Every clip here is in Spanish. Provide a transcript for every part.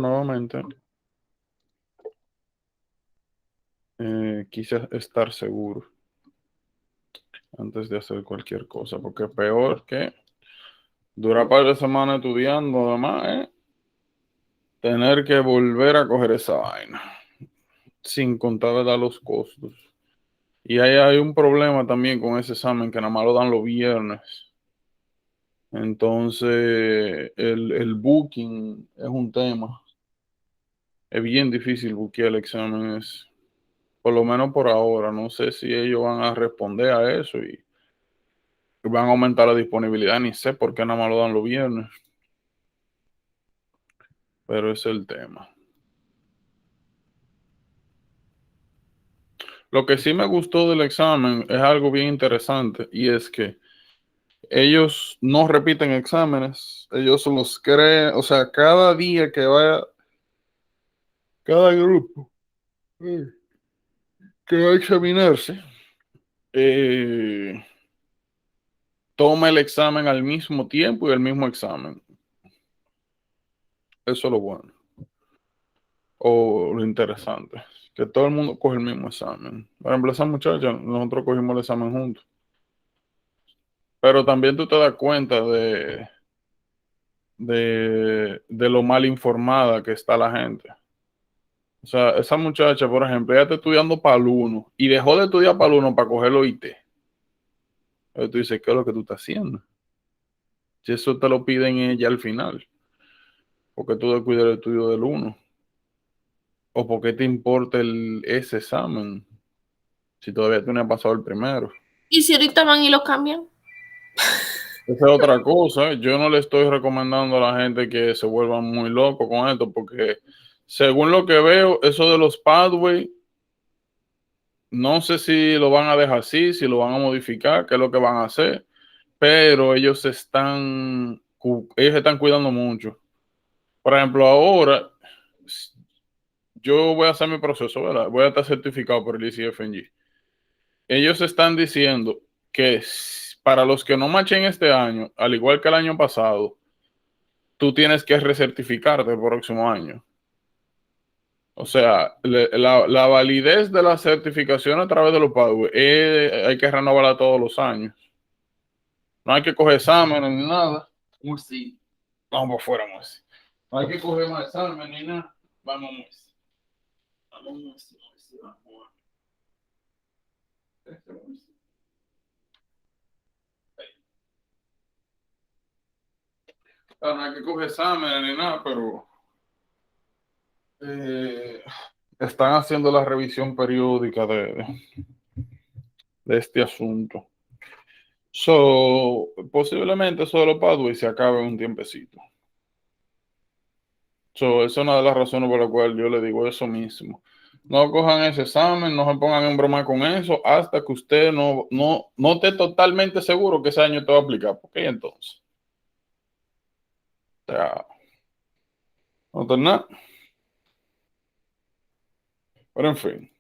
nuevamente, quise estar seguro antes de hacer cualquier cosa, porque peor que durar par de semanas estudiando, además, tener que volver a coger esa vaina, sin contar ¿verdad? Los costos. Y ahí hay un problema también con ese examen, que nada más lo dan los viernes. Entonces, el booking es un tema. Es bien difícil buquear el examen, por lo menos por ahora. No sé si ellos van a responder a eso y van a aumentar la disponibilidad. Ni sé por qué nada más lo dan los viernes. Pero ese es el tema. Lo que sí me gustó del examen es algo bien interesante, y es que ellos no repiten exámenes, ellos los crean, o sea, cada día que vaya, cada grupo que va a examinarse, eh, toma el examen al mismo tiempo y el mismo examen. Eso es lo bueno, o lo interesante, que todo el mundo coge el mismo examen. Por ejemplo, esa muchacha, nosotros cogimos el examen juntos, pero también tú te das cuenta de lo mal informada que está la gente. O sea, esa muchacha, por ejemplo, ella está estudiando para el uno y dejó de estudiar para el uno para coger los IT. Entonces tú dices, ¿qué es lo que tú estás haciendo? Si eso te lo piden ella al final, porque tú descuidas el estudio del uno, o por qué te importa ese examen si todavía tú no has pasado el primero. ¿Y si ahorita van y lo cambian? Esa es otra cosa. Yo no le estoy recomendando a la gente que se vuelvan muy locos con esto, porque según lo que veo, eso de los pathways, no sé si lo van a dejar así, si lo van a modificar, qué es lo que van a hacer, pero ellos se están cuidando mucho. Por ejemplo, ahora yo voy a hacer mi proceso, ¿verdad? Voy a estar certificado por el ICFNG. Ellos están diciendo que para los que no machen este año, al igual que el año pasado, tú tienes que recertificarte el próximo año. O sea, la validez de la certificación a través de los pathways hay que renovarla todos los años. No hay que coger exámenes ni nada. Sí. Vamos por fuera, Moisés. No hay que coger más exámenes ni nada. Vamos, Moisés. Vamos, Moisés. Vamos. No hay que coger exámenes ni nada, pero eh, están haciendo la revisión periódica de este asunto. Posiblemente solo Padua y se acabe en un tiempecito. Esa es una de las razones por las cuales yo le digo eso mismo. No cojan ese examen, no se pongan en broma con eso hasta que usted no esté totalmente seguro que ese año te va a aplicar. ¿Por qué entonces? O sea, no tengo nada. Pero en fin.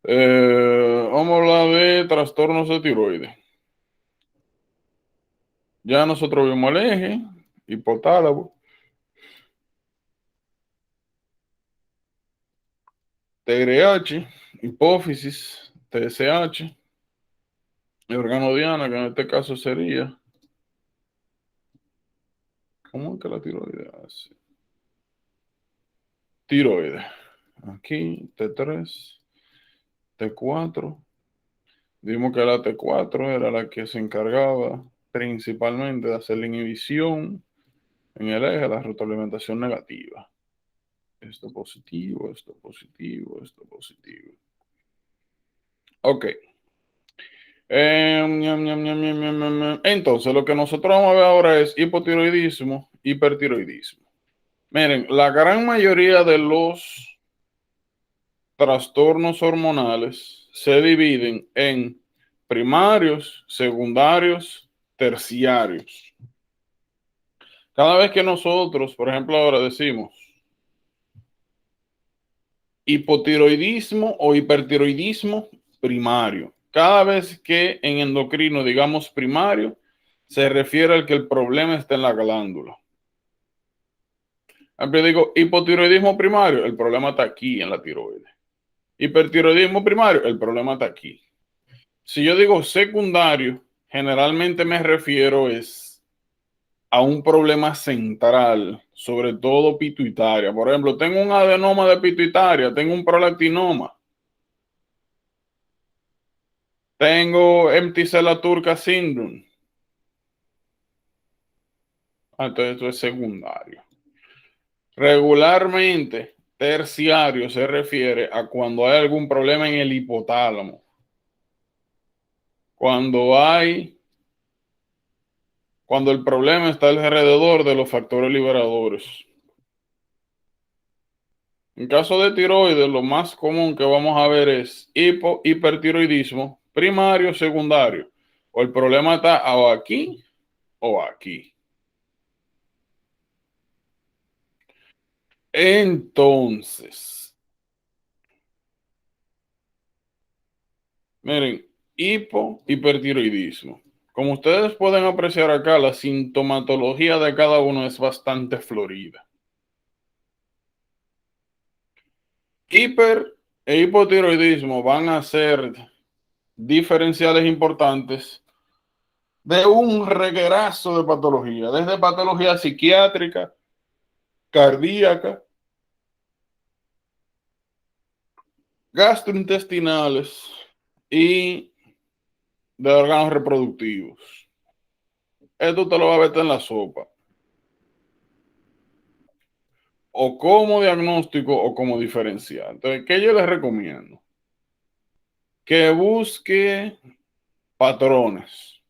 Vamos a hablar de trastornos de tiroides. Ya nosotros vimos el eje, hipotálamo, TRH, hipófisis, TSH, el órgano diana, que en este caso sería, ¿cómo es que la tiroides hace? Tiroides. Aquí, T3, T4. Vimos que la T4 era la que se encargaba principalmente de hacer la inhibición en el eje, la retroalimentación negativa. Esto positivo, esto positivo, esto positivo. Ok. Entonces, lo que nosotros vamos a ver ahora es hipotiroidismo, hipertiroidismo. Miren, la gran mayoría de los trastornos hormonales se dividen en primarios, secundarios, terciarios. Cada vez que nosotros, por ejemplo, ahora decimos hipotiroidismo o hipertiroidismo primario, cada vez que en endocrino digamos primario, se refiere al que el problema está en la glándula. Siempre digo hipotiroidismo primario, el problema está aquí en la tiroides. Hipertiroidismo primario, el problema está aquí. Si yo digo secundario, generalmente me refiero a un problema central, sobre todo pituitaria. Por ejemplo, tengo un adenoma de pituitaria, tengo un prolactinoma, tengo empty cell turca syndrome. Entonces esto es secundario. Regularmente, terciario se refiere a cuando hay algún problema en el hipotálamo. Cuando el problema está alrededor de los factores liberadores. En caso de tiroides, lo más común que vamos a ver es hipertiroidismo primario, secundario. O el problema está o aquí o aquí. Entonces, miren, hipertiroidismo. Como ustedes pueden apreciar acá, la sintomatología de cada uno es bastante florida. Hiper e hipotiroidismo van a ser diferenciales importantes de un reguerazo de patología, desde patología psiquiátrica, cardíaca, gastrointestinales y de órganos reproductivos. Esto te lo va a meter en la sopa. O como diagnóstico o como diferencial. Entonces, ¿qué yo les recomiendo? Que busque patrones.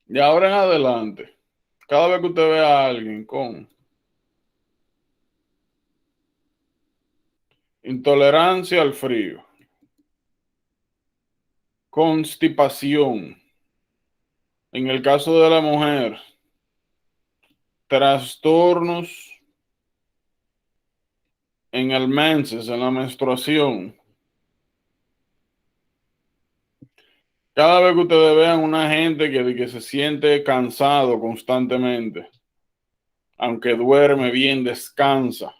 Y ahora en adelante, cada vez que usted vea a alguien con intolerancia al frío, constipación, en el caso de la mujer, trastornos en el menses, en la menstruación. Cada vez que ustedes vean una gente que se siente cansado constantemente, aunque duerme bien, descansa.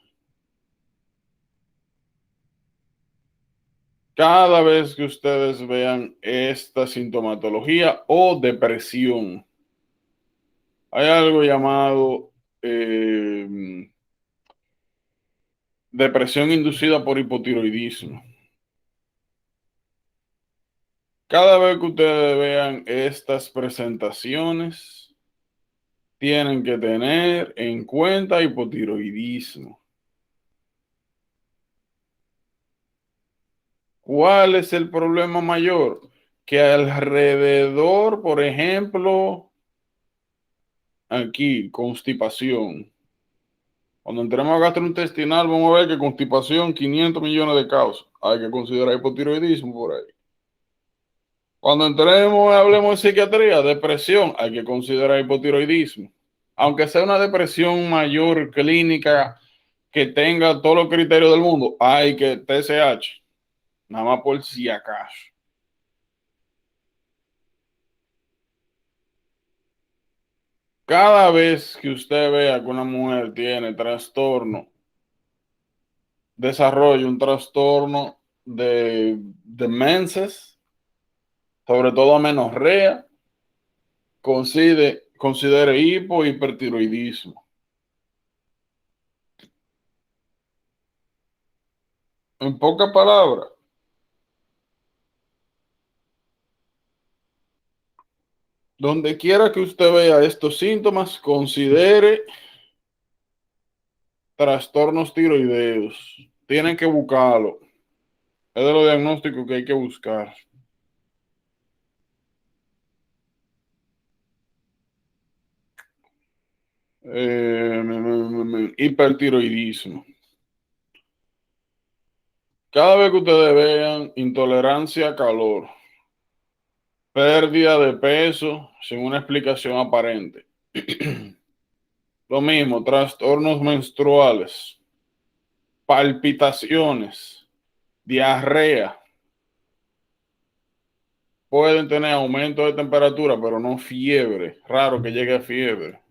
Cada vez que ustedes vean esta sintomatología o depresión, hay algo llamado depresión inducida por hipotiroidismo. Cada vez que ustedes vean estas presentaciones, tienen que tener en cuenta hipotiroidismo. ¿Cuál es el problema mayor? Que alrededor, por ejemplo, aquí, constipación. Cuando entremos a gastrointestinal, vamos a ver que constipación, 500 millones de causas. Hay que considerar hipotiroidismo por ahí. Cuando entremos, hablemos de psiquiatría, depresión, hay que considerar hipotiroidismo. Aunque sea una depresión mayor, clínica, que tenga todos los criterios del mundo, hay que TSH, nada más por si acaso. Cada vez que usted vea que una mujer tiene trastorno, desarrolla un trastorno de menses, sobre todo amenorrea, considere hipertiroidismo. En pocas palabras, donde quiera que usted vea estos síntomas, considere trastornos tiroideos. Tienen que buscarlo. Es de los diagnósticos que hay que buscar. Hipertiroidismo. Cada vez que ustedes vean intolerancia a calor, pérdida de peso sin una explicación aparente. Lo mismo, trastornos menstruales, palpitaciones, diarrea. Pueden tener aumento de temperatura, pero no fiebre. Raro que llegue a fiebre.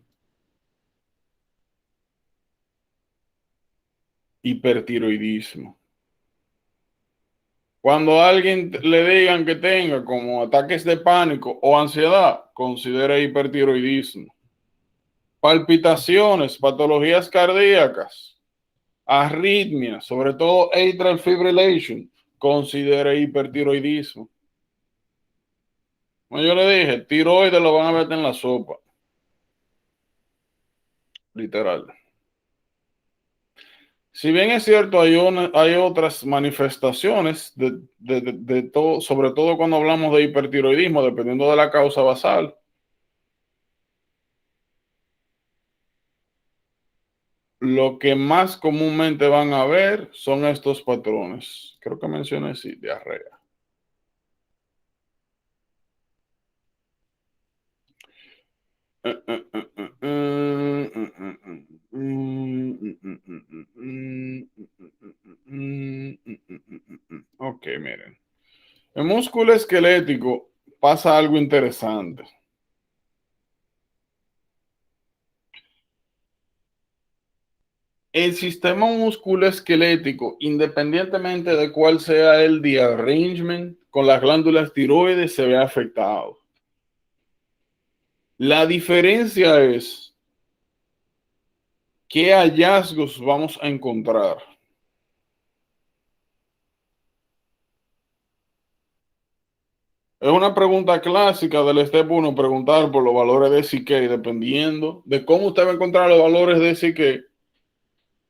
hipertiroidismo. Cuando a alguien le digan que tenga como ataques de pánico o ansiedad, considere hipertiroidismo. Palpitaciones, patologías cardíacas, arritmias, sobre todo atrial fibrillation, considere hipertiroidismo. Como yo le dije, tiroides lo van a meter en la sopa. Literal. Si bien es cierto, hay otras manifestaciones de todo, sobre todo cuando hablamos de hipertiroidismo, dependiendo de la causa basal. Lo que más comúnmente van a ver son estos patrones. Creo que mencioné, sí, diarrea. Ok, miren. El músculo esquelético pasa algo interesante. El sistema musculoesquelético, independientemente de cuál sea el rearrangement con las glándulas tiroides, se ve afectado. La diferencia es qué hallazgos vamos a encontrar. Es una pregunta clásica del Step 1, preguntar por los valores de CK, dependiendo de cómo usted va a encontrar los valores de CK,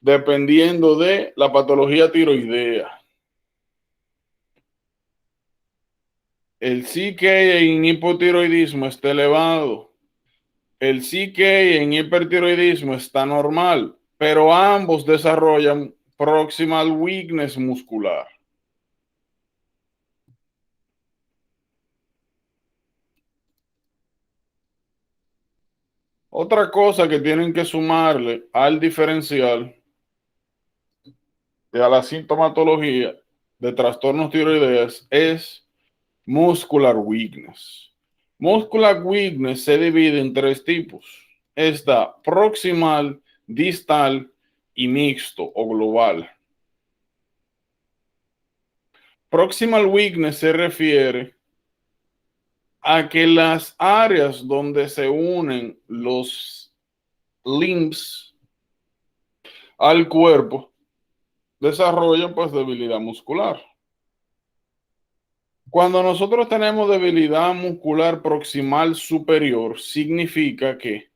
dependiendo de la patología tiroidea. El CK en hipotiroidismo está elevado. El CK en hipertiroidismo está normal, pero ambos desarrollan proximal weakness muscular. Otra cosa que tienen que sumarle al diferencial y a la sintomatología de trastornos tiroideos es muscular weakness. Muscular weakness se divide en tres tipos. Está proximal, distal y mixto o global. Proximal weakness se refiere a que las áreas donde se unen los limbs al cuerpo desarrollan pues debilidad muscular. Cuando nosotros tenemos debilidad muscular proximal superior, significa que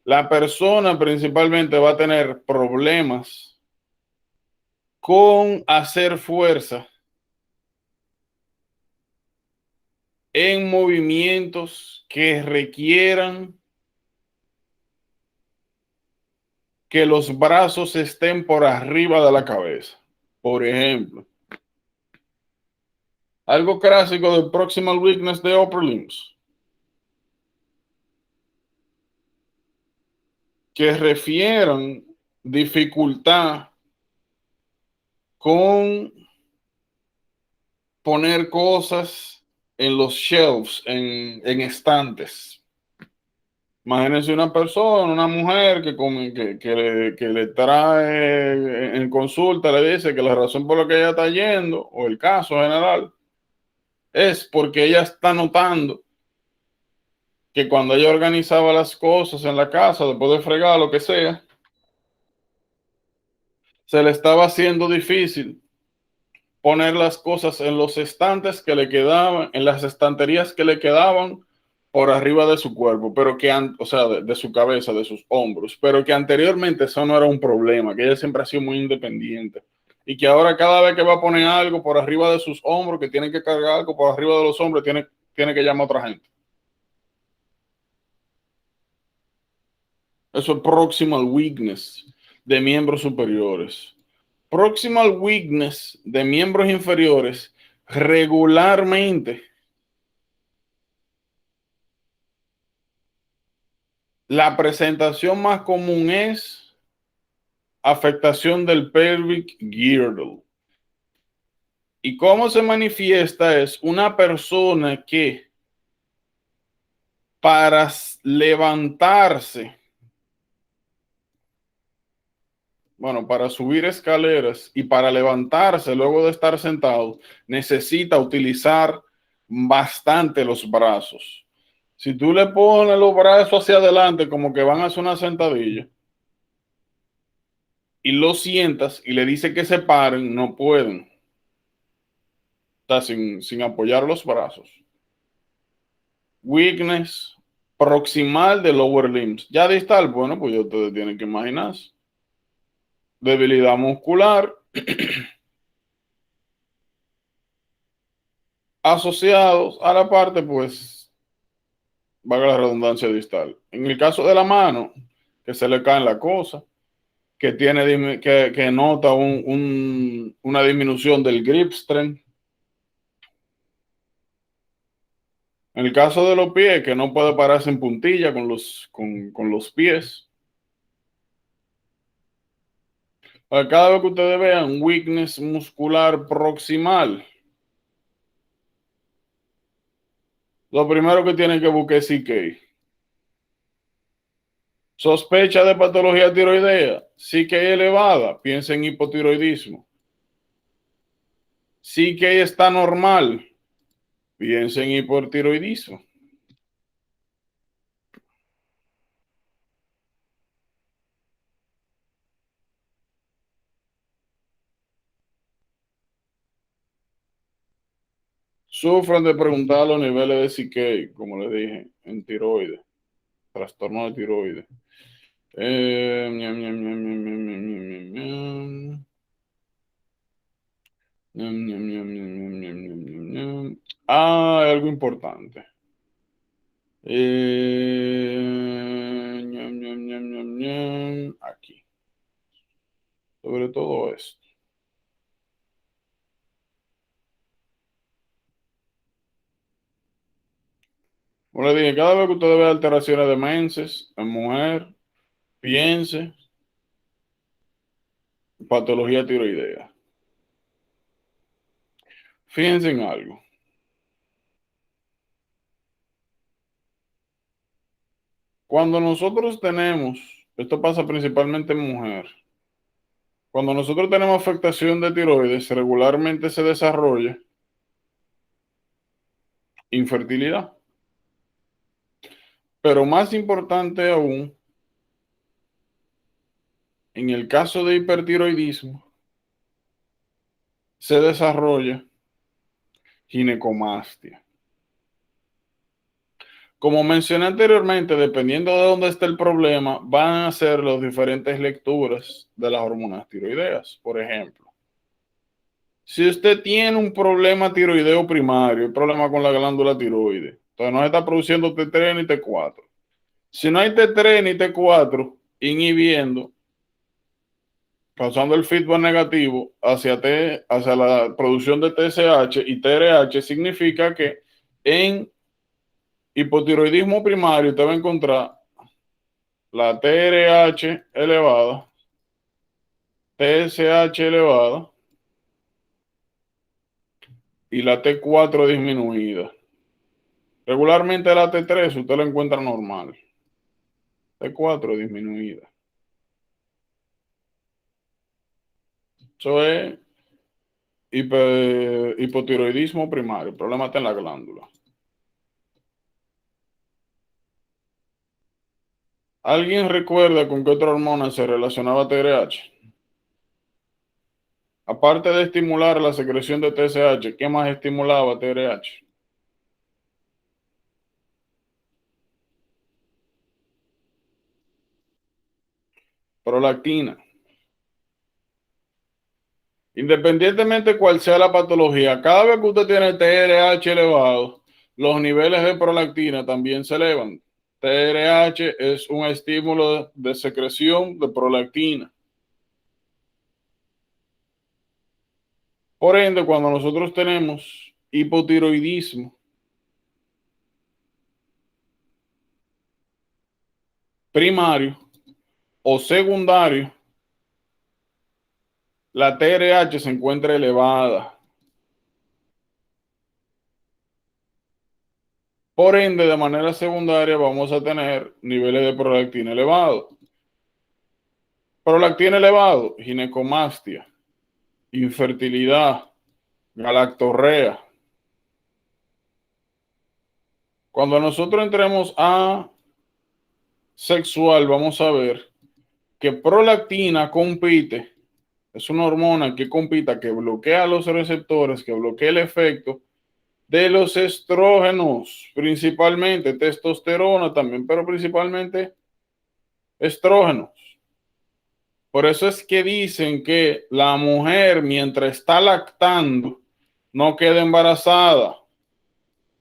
la persona principalmente va a tener problemas con hacer fuerza en movimientos que requieran que los brazos estén por arriba de la cabeza. Por ejemplo, algo clásico del proximal weakness de upper limbs, que refieran dificultad con poner cosas en los shelves, en estantes. Imagínense una persona, una mujer que le trae en consulta, le dice que la razón por la que ella está yendo, o el caso general, es porque ella está notando que cuando ella organizaba las cosas en la casa, después de fregar, lo que sea, se le estaba haciendo difícil poner las cosas en los estantes que le quedaban, en las estanterías que le quedaban por arriba de su cuerpo, pero que, o sea, de su cabeza, de sus hombros, pero que anteriormente eso no era un problema, que ella siempre ha sido muy independiente y que ahora cada vez que va a poner algo por arriba de sus hombros, que tiene que cargar algo por arriba de los hombros, tiene que llamar a otra gente. Eso es proximal weakness de miembros superiores. Proximal weakness de miembros inferiores regularmente la presentación más común es afectación del pelvic girdle. ¿Y cómo se manifiesta? Es una persona que para levantarse bueno, para subir escaleras y para levantarse luego de estar sentado, necesita utilizar bastante los brazos. Si tú le pones los brazos hacia adelante como que van a hacer una sentadilla y lo sientas y le dice que se paren, no pueden. Está sin apoyar los brazos. Weakness proximal de lower limbs. Ya distal, bueno, pues ya ustedes tienen que imaginarse. Debilidad muscular asociados a la parte, pues, valga la redundancia distal. En el caso de la mano, que se le caen la cosa, que tiene que nota una disminución del grip strength. En el caso de los pies, que no puede pararse en puntilla con los pies. Cada vez que ustedes vean weakness muscular proximal, lo primero que tienen que buscar es CK. Sospecha de patología tiroidea, CK elevada, piensa en hipotiroidismo. CK está normal, piensa en hipotiroidismo. Sufren de preguntar los niveles de CK, como les dije, en tiroides, trastorno de tiroides. Algo importante. Aquí. Sobre todo esto. Como le dije, cada vez que usted ve alteraciones de menses en mujer, piense patología tiroidea. Fíjense en algo. Cuando nosotros tenemos, esto pasa principalmente en mujer, cuando nosotros tenemos afectación de tiroides, regularmente se desarrolla infertilidad. Pero más importante aún, en el caso de hipertiroidismo, se desarrolla ginecomastia. Como mencioné anteriormente, dependiendo de dónde esté el problema, van a ser las diferentes lecturas de las hormonas tiroideas. Por ejemplo, si usted tiene un problema tiroideo primario, un problema con la glándula tiroides, entonces no se está produciendo T3 ni T4. Si no hay T3 ni T4 inhibiendo, causando el feedback negativo hacia la producción de TSH y TRH, significa que en hipotiroidismo primario usted va a encontrar la TRH elevada, TSH elevada y la T4 disminuida. Regularmente la T3 usted la encuentra normal, T4 disminuida. Eso es hipotiroidismo primario, el problema está en la glándula. ¿Alguien recuerda con qué otra hormona se relacionaba TRH? Aparte de estimular la secreción de TSH, ¿qué más estimulaba TRH? Prolactina. Independientemente cuál sea la patología, cada vez que usted tiene TRH elevado, los niveles de prolactina también se elevan. TRH es un estímulo de secreción de prolactina. Por ende, cuando nosotros tenemos hipotiroidismo primario o secundario, la TRH se encuentra elevada. Por ende, de manera secundaria vamos a tener niveles de prolactina elevados. Prolactina elevado, ginecomastia, infertilidad, galactorrea. Cuando nosotros entremos a sexual, vamos a ver que prolactina compite, es una hormona que compite, que bloquea los receptores, que bloquea el efecto de los estrógenos, principalmente testosterona también, pero principalmente estrógenos. Por eso es que dicen que la mujer, mientras está lactando, no queda embarazada.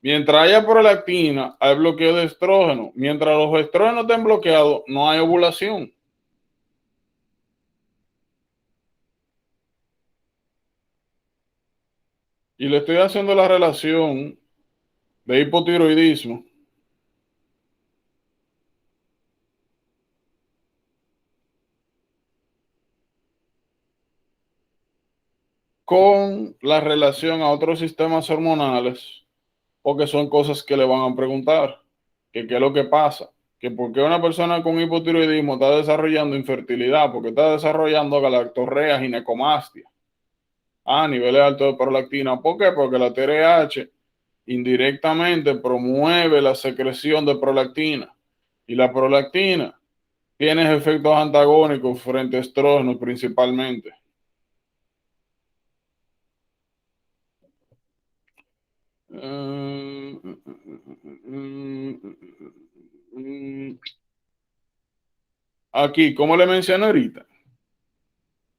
Mientras haya prolactina, hay bloqueo de estrógeno. Mientras los estrógenos estén bloqueados, no hay ovulación. Y le estoy haciendo la relación de hipotiroidismo con la relación a otros sistemas hormonales, porque son cosas que le van a preguntar, que qué es lo que pasa, que por qué una persona con hipotiroidismo está desarrollando infertilidad, porque está desarrollando galactorrea, ginecomastia, niveles altos de prolactina. ¿Por qué? Porque la TRH indirectamente promueve la secreción de prolactina, y la prolactina tiene efectos antagónicos frente a estrógenos principalmente. Aquí, como le mencioné ahorita,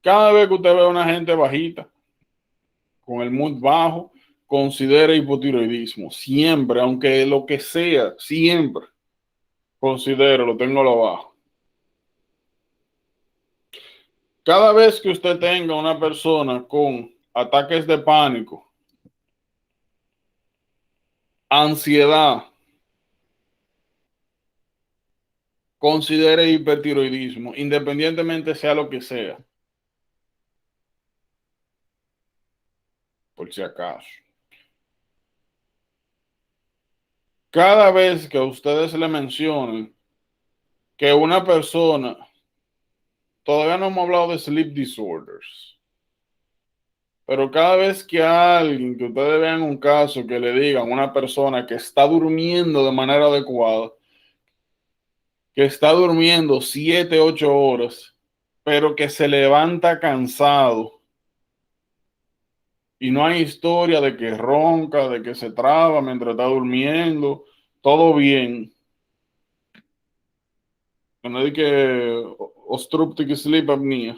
cada vez que usted ve a una gente bajita, con el mood bajo, considere hipotiroidismo. Siempre, aunque lo que sea, siempre considero, lo tengo lo bajo. Cada vez que usted tenga una persona con ataques de pánico, ansiedad, considere hipertiroidismo, independientemente sea lo que sea, por si acaso. Cada vez que a ustedes le mencionen que una persona, todavía no hemos hablado de sleep disorders, pero cada vez que a alguien, que ustedes vean un caso, que le digan a una persona que está durmiendo de manera adecuada, que está durmiendo 7, 8 horas, pero que se levanta cansado y no hay historia de que ronca, de que se traba mientras está durmiendo, todo bien. No hay que obstructive sleep apnea.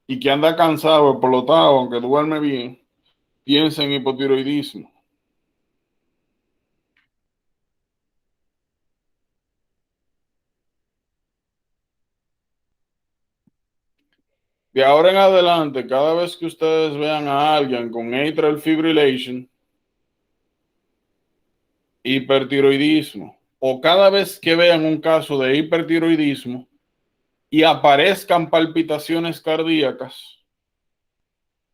Y que anda cansado, explotado, aunque duerme bien, piensa en hipotiroidismo. De ahora en adelante, cada vez que ustedes vean a alguien con atrial fibrillation, hipertiroidismo, o cada vez que vean un caso de hipertiroidismo y aparezcan palpitaciones cardíacas,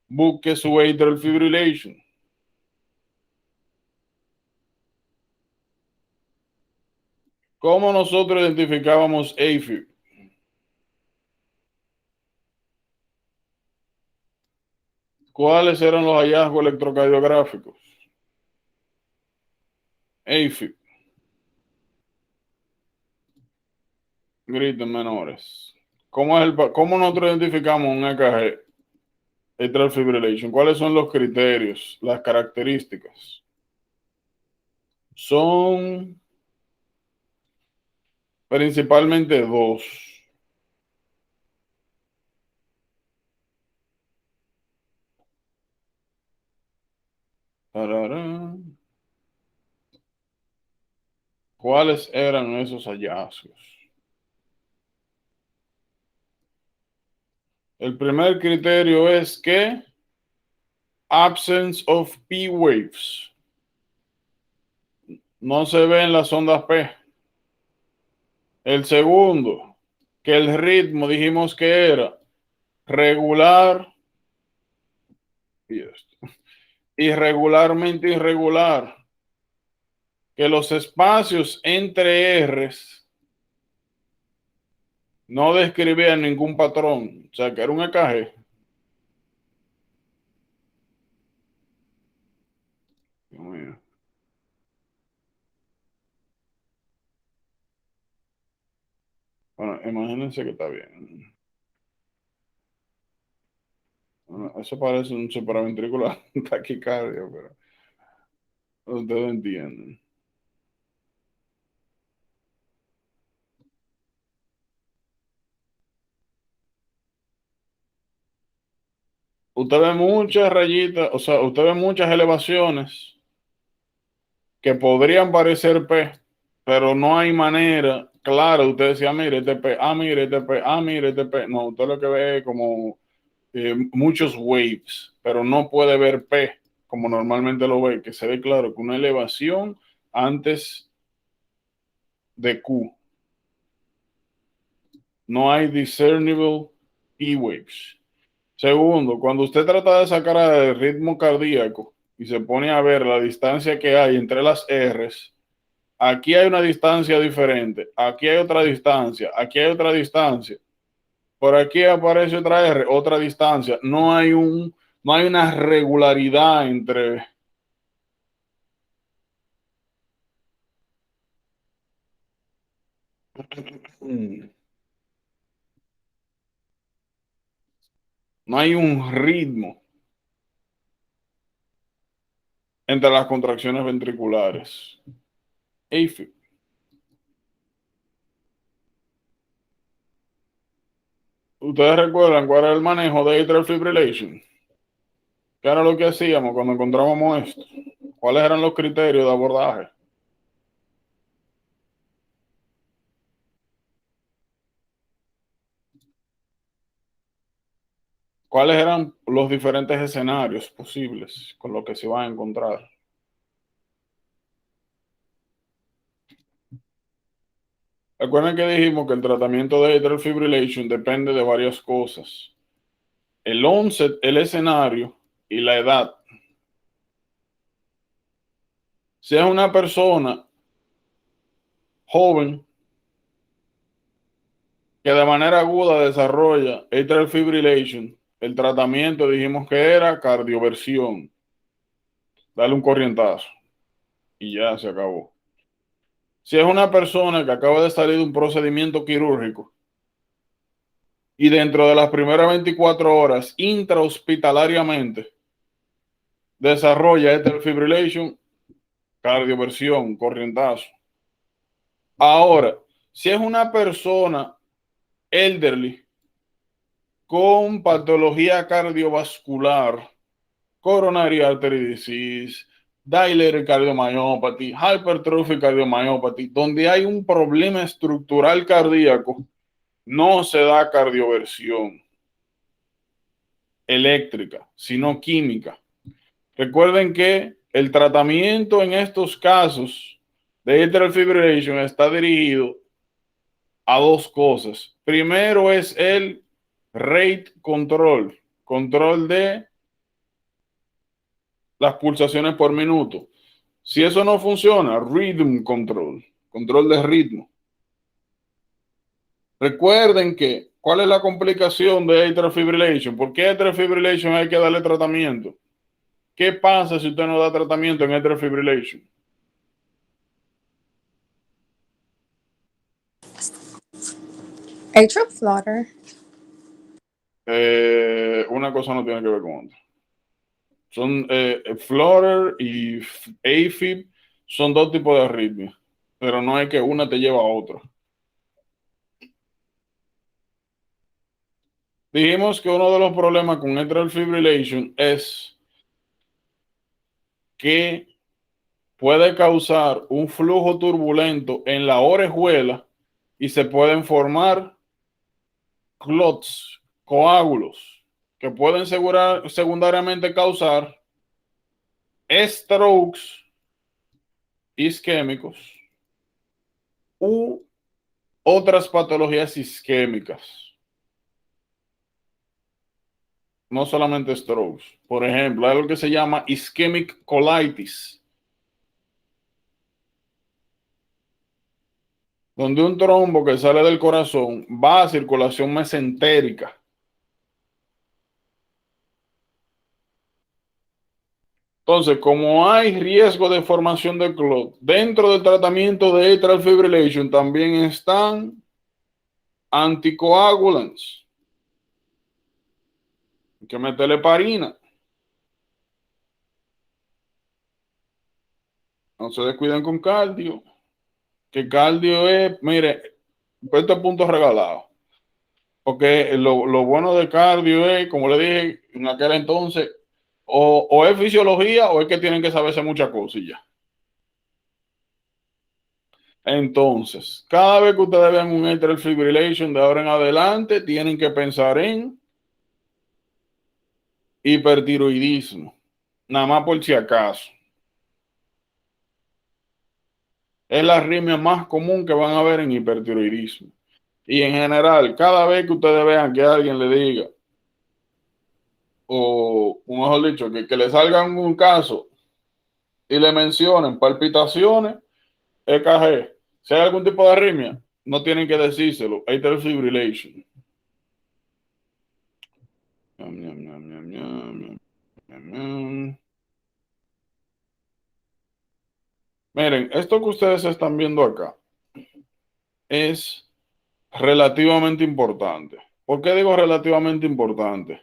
busque su atrial fibrillation. ¿Cómo nosotros identificábamos AFib? ¿Cuáles eran los hallazgos electrocardiográficos? AFib. Gritos menores. ¿Cómo nosotros identificamos un EKG? Atrial fibrillation. ¿Cuáles son los criterios, las características? Son principalmente dos. Tararán. ¿Cuáles eran esos hallazgos? El primer criterio es que absence of P waves. No se ven las ondas P. El segundo, que el ritmo dijimos que era regular, irregularmente irregular, que los espacios entre R's no describía ningún patrón, o sea, que era un EKG. Dios mío. Bueno, imagínense que está bien. Bueno, eso parece un supraventricular taquicardia, pero ustedes entienden. Usted ve muchas rayitas, o sea, usted ve muchas elevaciones que podrían parecer P, pero no hay manera. Claro, usted decía, mire este P, mire este P, mire este P. No, usted lo que ve es como muchos waves, pero no puede ver P como normalmente lo ve, que se ve claro que una elevación antes de Q. No hay discernible P waves. Segundo, cuando usted trata de sacar el ritmo cardíaco y se pone a ver la distancia que hay entre las R's, aquí hay una distancia diferente, aquí hay otra distancia, aquí hay otra distancia, por aquí aparece otra R, otra distancia. No hay una regularidad entre. No hay un ritmo entre las contracciones ventriculares. AFib. ¿Ustedes recuerdan cuál era el manejo de atrial fibrillation? ¿Qué era lo que hacíamos cuando encontrábamos esto? ¿Cuáles eran los criterios de abordaje? ¿Cuáles eran los diferentes escenarios posibles con los que se van a encontrar? Recuerden que dijimos que el tratamiento de atrial fibrillation depende de varias cosas. El onset, el escenario y la edad. Si es una persona joven que de manera aguda desarrolla atrial fibrillation, el tratamiento dijimos que era cardioversión. Dale un corrientazo y ya se acabó. Si es una persona que acaba de salir de un procedimiento quirúrgico y dentro de las primeras 24 horas intrahospitalariamente desarrolla atrial fibrillation, cardioversión, corrientazo. Ahora, si es una persona elderly con patología cardiovascular, coronary artery disease, dilated cardiomyopathy, hypertrophic cardiomyopathy, donde hay un problema estructural cardíaco, no se da cardioversión eléctrica, sino química. Recuerden que el tratamiento en estos casos de atrial fibrillation está dirigido a dos cosas. Primero es el rate control, control de las pulsaciones por minuto. Si eso no funciona, rhythm control, control de ritmo. Recuerden que, ¿cuál es la complicación de atrial fibrillation? ¿Por qué atrial fibrillation hay que darle tratamiento? ¿Qué pasa si usted no da tratamiento en atrial fibrillation? Atrial flutter. Una cosa no tiene que ver con otra. Son flutter y AFib son dos tipos de arritmia, pero no es que una te lleva a otra. Dijimos que uno de los problemas con atrial fibrillation es que puede causar un flujo turbulento en la orejuela y se pueden formar clots, coágulos, que pueden secundariamente causar strokes isquémicos u otras patologías isquémicas, no solamente strokes. Por ejemplo, hay algo que se llama ischemic colitis. donde un trombo que sale del corazón va a circulación mesentérica. Entonces, como hay riesgo de formación de clot, dentro del tratamiento de atrial fibrillation también están anticoagulants. Hay que meterle heparina. No se descuiden con cardio. Que cardio es, mire, este punto regalado. Porque lo bueno de cardio es, como le dije en aquel entonces, o es fisiología o es que tienen que saberse muchas cosas y ya. Entonces, cada vez que ustedes vean un atrial fibrillation de ahora en adelante, tienen que pensar en hipertiroidismo, nada más por si acaso. Es la arritmia más común que van a ver en hipertiroidismo. Y en general, cada vez que ustedes vean que alguien le diga, o mejor dicho, que le salga un caso y le mencionen palpitaciones, EKG, si hay algún tipo de arritmia, no tienen que decírselo, atrial fibrillation. Miren, esto que ustedes están viendo acá es relativamente importante. ¿Por qué digo relativamente importante?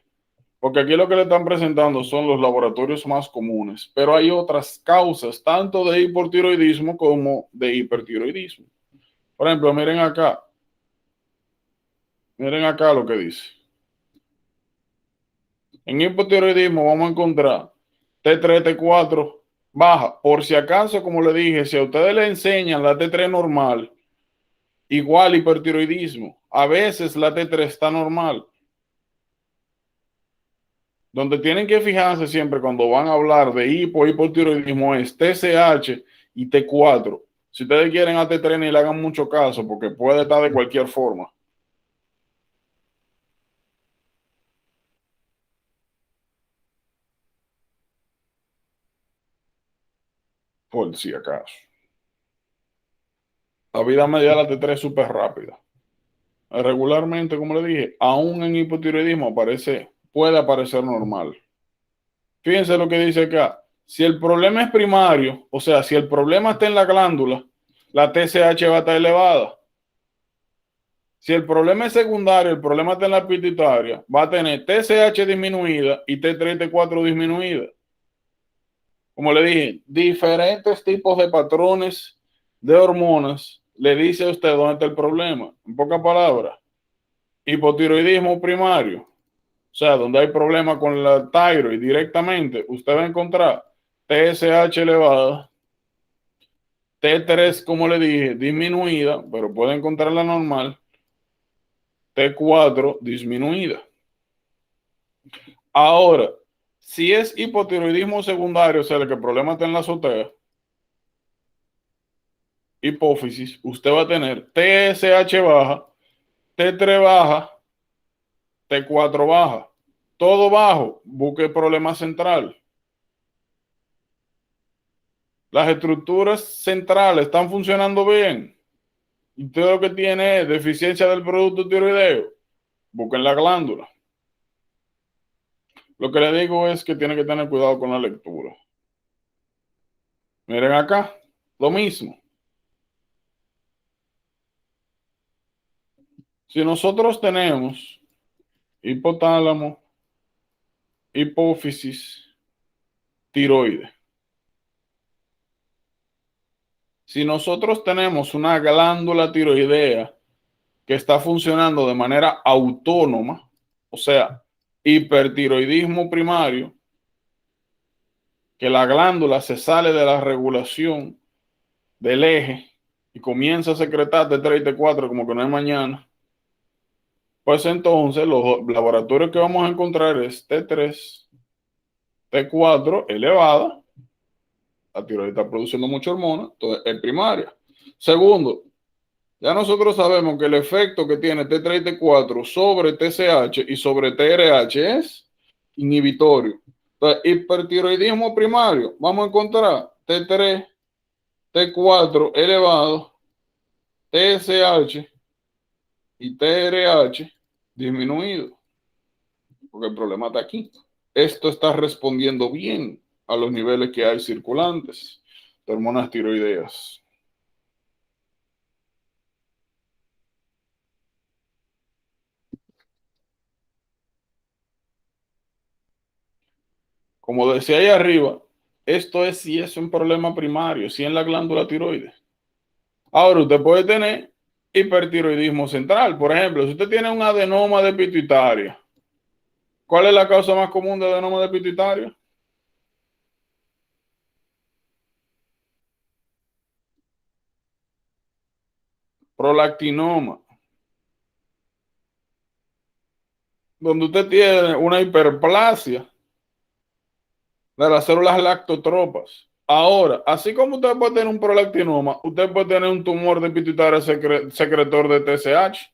Porque aquí lo que le están presentando son los laboratorios más comunes, pero hay otras causas, tanto de hipotiroidismo como de hipertiroidismo. Por ejemplo, miren acá lo que dice. En hipotiroidismo vamos a encontrar T3, T4 baja. Por si acaso, como le dije, si a ustedes le enseñan la T3 normal, igual hipertiroidismo, a veces la T3 está normal. Donde tienen que fijarse siempre cuando van a hablar de hipotiroidismo es TSH y T4. Si ustedes quieren a T3 ni le hagan mucho caso porque puede estar de cualquier forma. Por si acaso. La vida media de la T3 es súper rápida. Regularmente, como le dije, aún en hipotiroidismo puede aparecer normal. Fíjense lo que dice acá. Si el problema es primario, o sea, si el problema está en la glándula, la TSH va a estar elevada. Si el problema es secundario, el problema está en la pituitaria, va a tener TSH disminuida y T3 y T4 disminuida. Como le dije, diferentes tipos de patrones de hormonas le dice a usted dónde está el problema. En pocas palabras, hipotiroidismo primario, o sea, donde hay problema con la tiroid directamente, usted va a encontrar TSH elevada, T3, como le dije, disminuida, pero puede encontrar la normal, T4 disminuida. Ahora, si es hipotiroidismo secundario, o sea, que el problema está en la azotea, hipófisis, usted va a tener TSH baja, T3 baja, T4 baja. Todo bajo, busque el problema central. Las estructuras centrales están funcionando bien. Y todo lo que tiene es deficiencia del producto tiroideo. Busquen la glándula. Lo que le digo es que tiene que tener cuidado con la lectura. Miren acá, lo mismo. Si nosotros tenemos hipotálamo, hipófisis, tiroides. Si nosotros tenemos una glándula tiroidea que está funcionando de manera autónoma, o sea, hipertiroidismo primario, que la glándula se sale de la regulación del eje y comienza a secretar T3 y T4 como que no hay mañana, pues entonces los laboratorios que vamos a encontrar es T3, T4 elevada, la tiroides está produciendo mucha hormona, entonces es primaria. Segundo, ya nosotros sabemos que el efecto que tiene T3 y T4 sobre TSH y sobre TRH es inhibitorio. Entonces, hipertiroidismo primario, vamos a encontrar T3, T4 elevado, TSH y TRH disminuido, porque el problema está aquí. Esto está respondiendo bien a los niveles que hay circulantes de hormonas tiroideas. Como decía ahí arriba, esto es si es un problema primario, si en la glándula tiroides. Ahora, usted puede tener hipertiroidismo central. Por ejemplo, si usted tiene un adenoma de pituitaria, ¿cuál es la causa más común de adenoma de pituitaria? Prolactinoma. Donde usted tiene una hiperplasia de las células lactotropas. Ahora, así como usted puede tener un prolactinoma, usted puede tener un tumor de pituitaria secretor de TSH.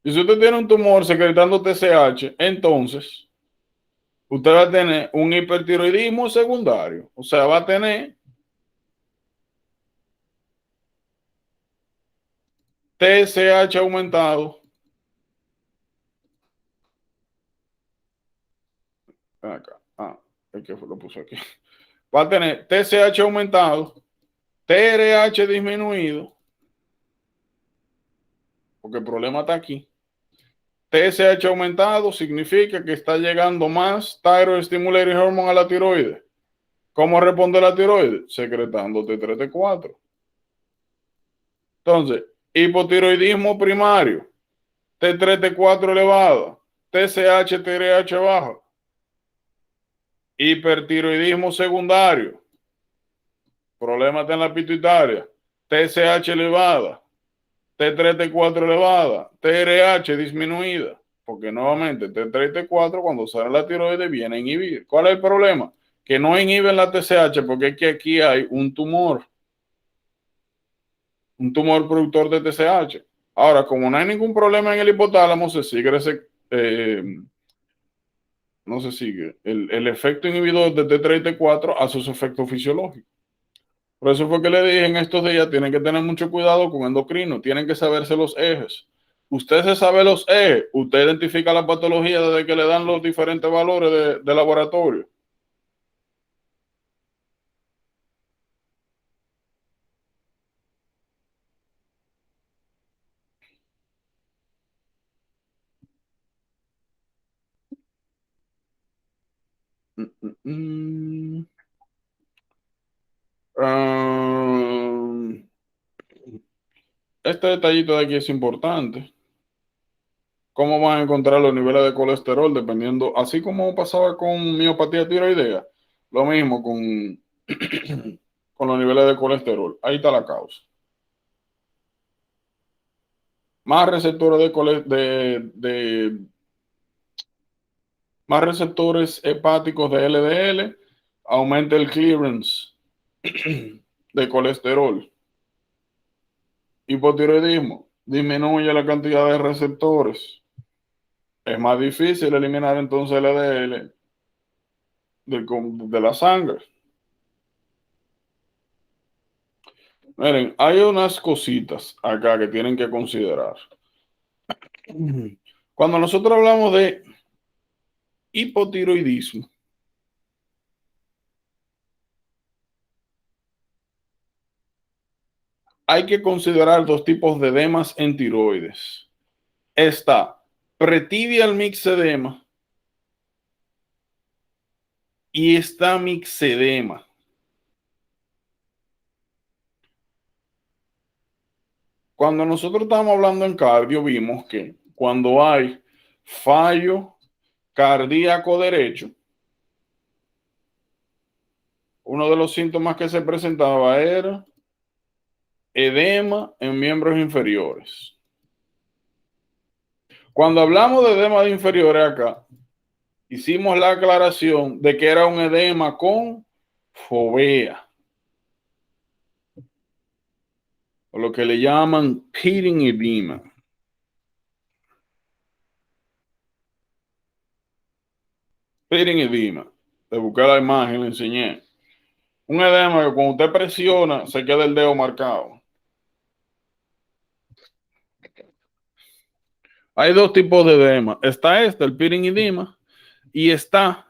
Y si usted tiene un tumor secretando TSH, entonces usted va a tener un hipertiroidismo secundario. O sea, va a tener TSH aumentado. Acá. El que lo puso aquí. Va a tener TSH aumentado, TRH disminuido, porque el problema está aquí. TSH aumentado significa que está llegando más thyroid stimulating hormone a la tiroides. ¿Cómo responde la tiroides? Secretando T3, T4. Entonces, hipotiroidismo primario, T3, T4 elevada, TSH, TRH baja. Hipertiroidismo secundario, problema está en la pituitaria, TSH elevada, T3, T4 elevada, TRH disminuida, porque nuevamente T3 y T4 cuando sale la tiroides viene a inhibir. ¿Cuál es el problema? Que no inhiben la TSH porque es que aquí hay un tumor productor de TSH. Ahora, como no hay ningún problema en el hipotálamo, se sigue no se sigue. El efecto inhibidor de T3 y T4 hace su efecto fisiológico. Por eso fue que le dije en estos días, tienen que tener mucho cuidado con endocrino, tienen que saberse los ejes. Usted se sabe los ejes, usted identifica la patología desde que le dan los diferentes valores de laboratorio. Um, este detallito de aquí es importante. ¿Cómo van a encontrar los niveles de colesterol dependiendo, así como pasaba con miopatía tiroidea? Lo mismo con, con los niveles de colesterol. Ahí está la causa. Más receptores más receptores hepáticos de LDL, aumenta el clearance de colesterol. Hipotiroidismo, disminuye la cantidad de receptores. Es más difícil eliminar entonces el LDL de la sangre. Miren, hay unas cositas acá que tienen que considerar. Cuando nosotros hablamos de hipotiroidismo, hay que considerar dos tipos de edemas en tiroides. Está pretibial mixedema y está mixedema. Cuando nosotros estamos hablando en cardio, vimos que cuando hay fallo cardíaco derecho, uno de los síntomas que se presentaba era edema en miembros inferiores. Cuando hablamos de edema de inferiores acá, hicimos la aclaración de que era un edema con fovea, o lo que le llaman pitting edema. Pitting edema. Le busqué la imagen, le enseñé. Un edema que cuando usted presiona se queda el dedo marcado. Hay dos tipos de edema. Está el pitting edema, y está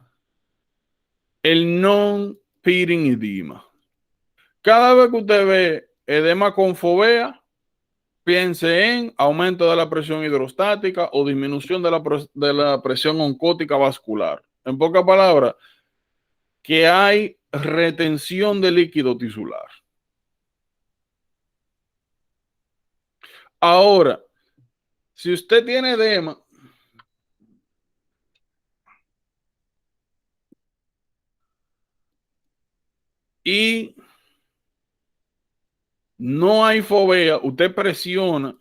el non-pitting edema. Cada vez que usted ve edema con fovea, piense en aumento de la presión hidrostática o disminución de la presión oncótica vascular. En pocas palabras, que hay retención de líquido tisular. Ahora, si usted tiene edema y no hay fovea, usted presiona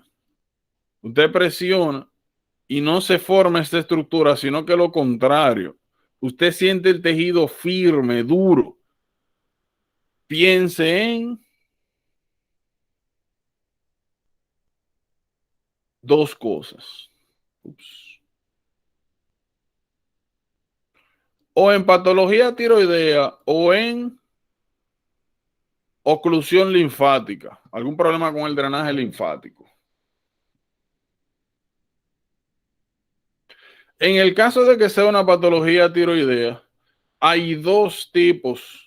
y no se forma esta estructura, sino que lo contrario. Usted siente el tejido firme, duro. Piense en dos cosas. O en patología tiroidea o en oclusión linfática. Algún problema con el drenaje linfático. En el caso de que sea una patología tiroidea, hay dos tipos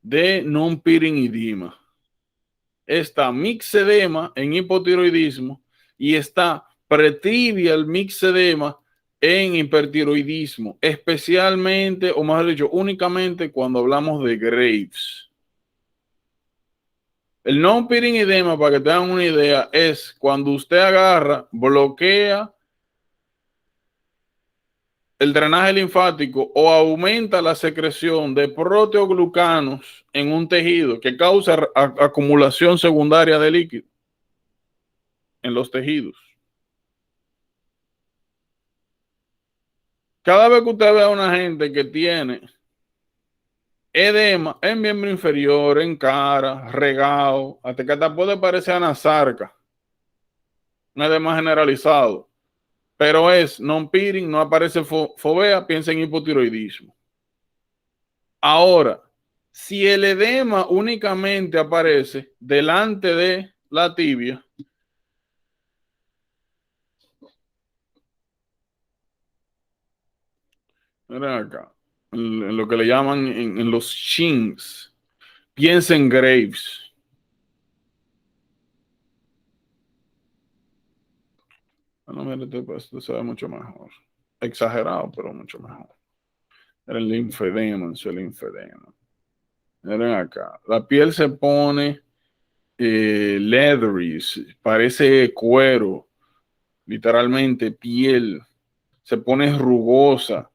de non-pitting edema. Está mixedema en hipotiroidismo y está pretrivial mixedema en hipertiroidismo, especialmente, o mejor dicho, únicamente cuando hablamos de Graves. El non-pitting edema, para que tengan una idea, es cuando usted agarra, bloquea el drenaje linfático o aumenta la secreción de proteoglucanos en un tejido que causa acumulación secundaria de líquido en los tejidos. Cada vez que usted ve a una gente que tiene edema en miembro inferior, en cara, regado, hasta que hasta puede parecer anasarca, un edema generalizado, pero es non-pitting, no aparece fovea, piensa en hipotiroidismo. Ahora, si el edema únicamente aparece delante de la tibia, miren acá, en lo que le llaman en los shins, piensa en Graves. No, mira, esto se ve mucho mejor. Exagerado, pero mucho mejor. Era el linfedema, el linfedema. Miren acá. La piel se pone leathery, parece cuero, literalmente piel. Se pone rugosa,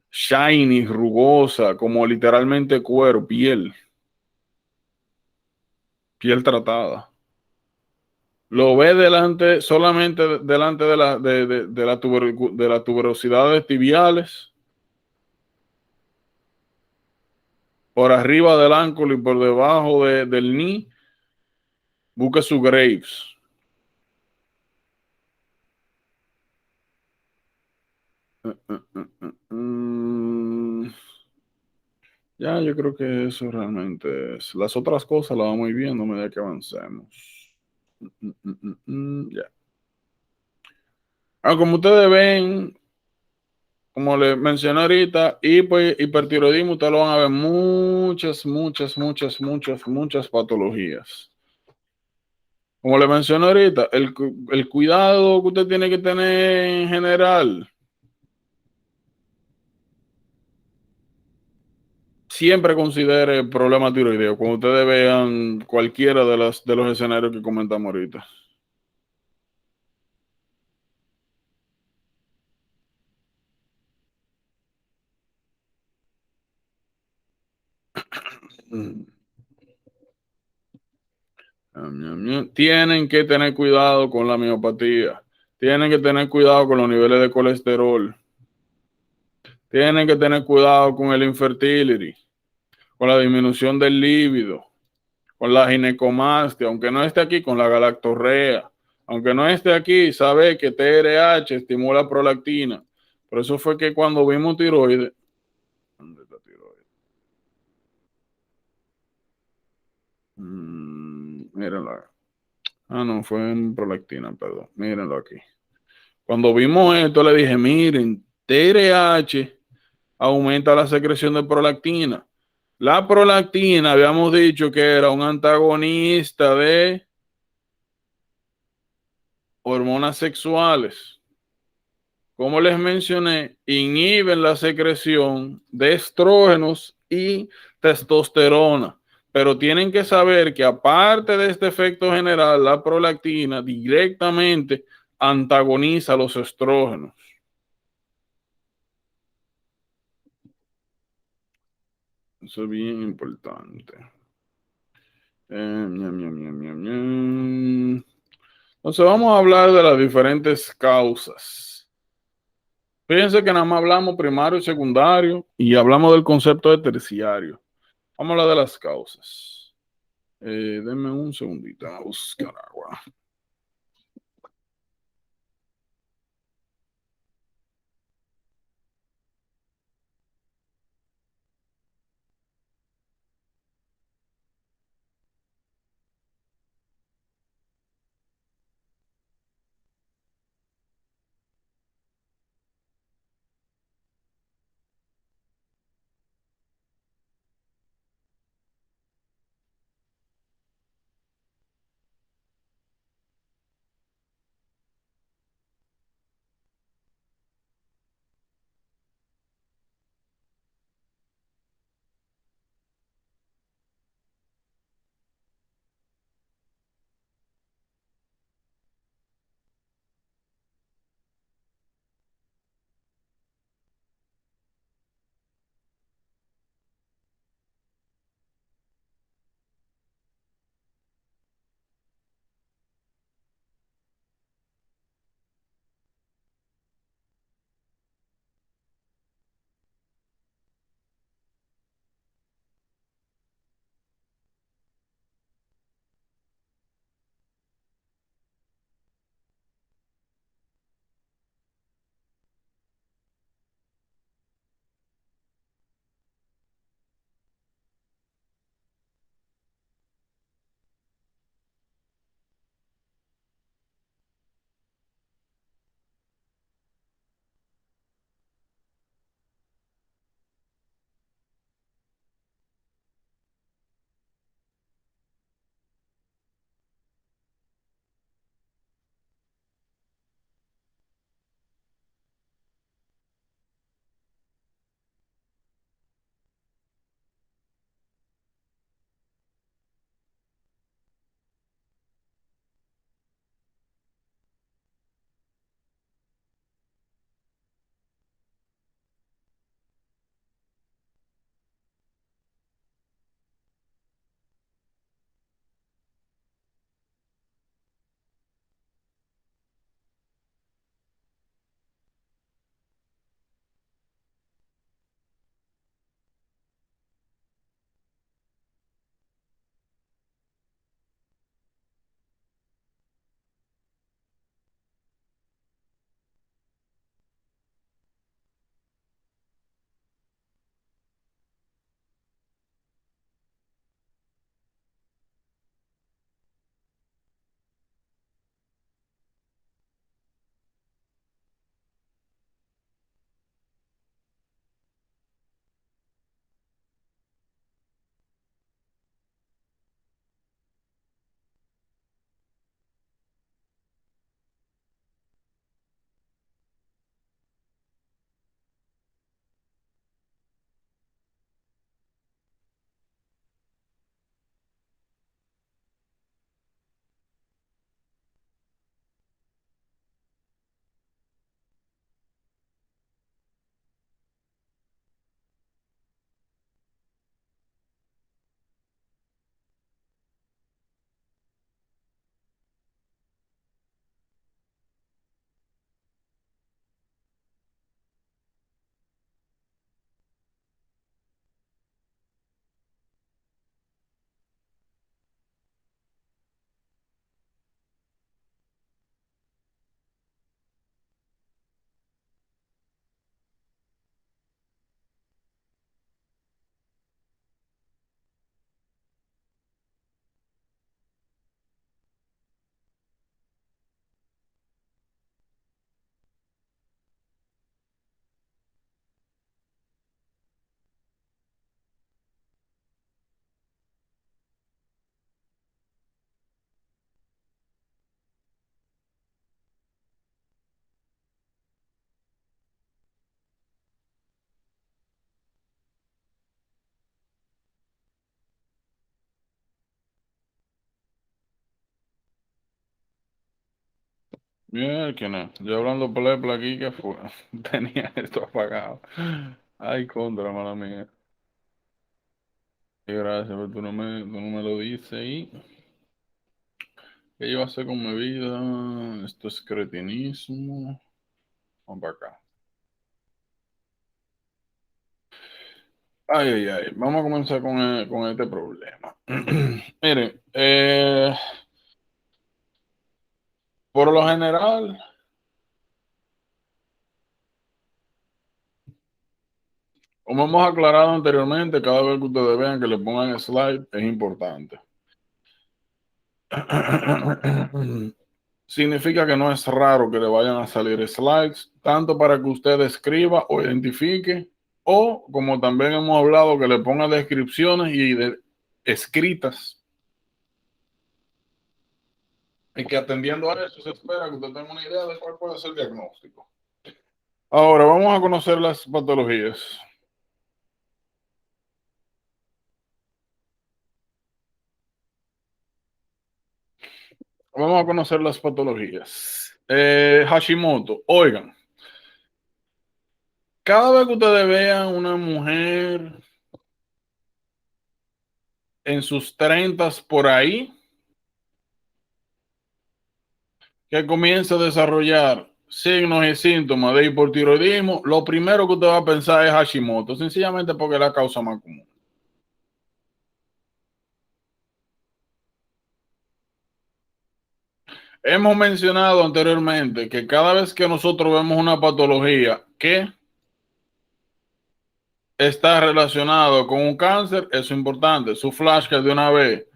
shiny, rugosa, como literalmente cuero, piel tratada. Lo ve solamente delante de las tuberosidades tibiales, por arriba del ángulo y por debajo del knee. Busque su Graves. Ya, yo creo que eso realmente es. Las otras cosas las vamos viendo a medida que avancemos. Ya. Como ustedes ven, como les mencioné ahorita, hipertiroidismo, ustedes lo van a ver muchas patologías. Como les mencioné ahorita, el cuidado que usted tiene que tener en general, siempre considere el problema tiroideo cuando ustedes vean cualquiera de los escenarios que comentamos ahorita. Tienen que tener cuidado con la miopatía. Tienen que tener cuidado con los niveles de colesterol. Tienen que tener cuidado con el infertility, con la disminución del líbido, con la ginecomastia, aunque no esté aquí, con la galactorrea. Aunque no esté aquí, sabe que TRH estimula prolactina. Por eso fue que cuando vimos tiroides, Mírenlo. Ah, no, fue en prolactina, perdón. Mírenlo aquí. Cuando vimos esto, le dije, miren, TRH aumenta la secreción de prolactina. La prolactina, habíamos dicho que era un antagonista de hormonas sexuales. Como les mencioné, inhiben la secreción de estrógenos y testosterona. Pero tienen que saber que aparte de este efecto general, la prolactina directamente antagoniza los estrógenos. Eso es bien importante. Ñam, ñam, ñam, ñam, ñam. Entonces vamos a hablar de las diferentes causas. Fíjense que nada más hablamos primario y secundario y hablamos del concepto de terciario. Vamos a hablar de las causas. Denme un segundito a buscar agua. Mira que no. Yo hablando plepla aquí que fue. Tenía esto apagado. Ay, contra, mala mía. Y gracias, pero tú no me lo dices ahí. ¿Qué yo voy a hacer con mi vida? Esto es cretinismo. Vamos para acá. Ay, ay, ay. Vamos a comenzar con este problema. Miren, por lo general, como hemos aclarado anteriormente, cada vez que ustedes vean que le pongan slide, es importante. Significa que no es raro que le vayan a salir slides, tanto para que usted escriba o identifique, o como también hemos hablado, que le ponga descripciones escritas, y que atendiendo a eso se espera que usted tenga una idea de cuál puede ser el diagnóstico. Ahora vamos a conocer las patologías. Vamos a conocer las patologías. Hashimoto, oigan, cada vez que ustedes vean una mujer en sus 30 por ahí, que comienza a desarrollar signos y síntomas de hipotiroidismo, lo primero que usted va a pensar es Hashimoto, sencillamente porque es la causa más común. Hemos mencionado anteriormente que cada vez que nosotros vemos una patología que está relacionado con un cáncer, eso es importante. Su flashcard de una vez.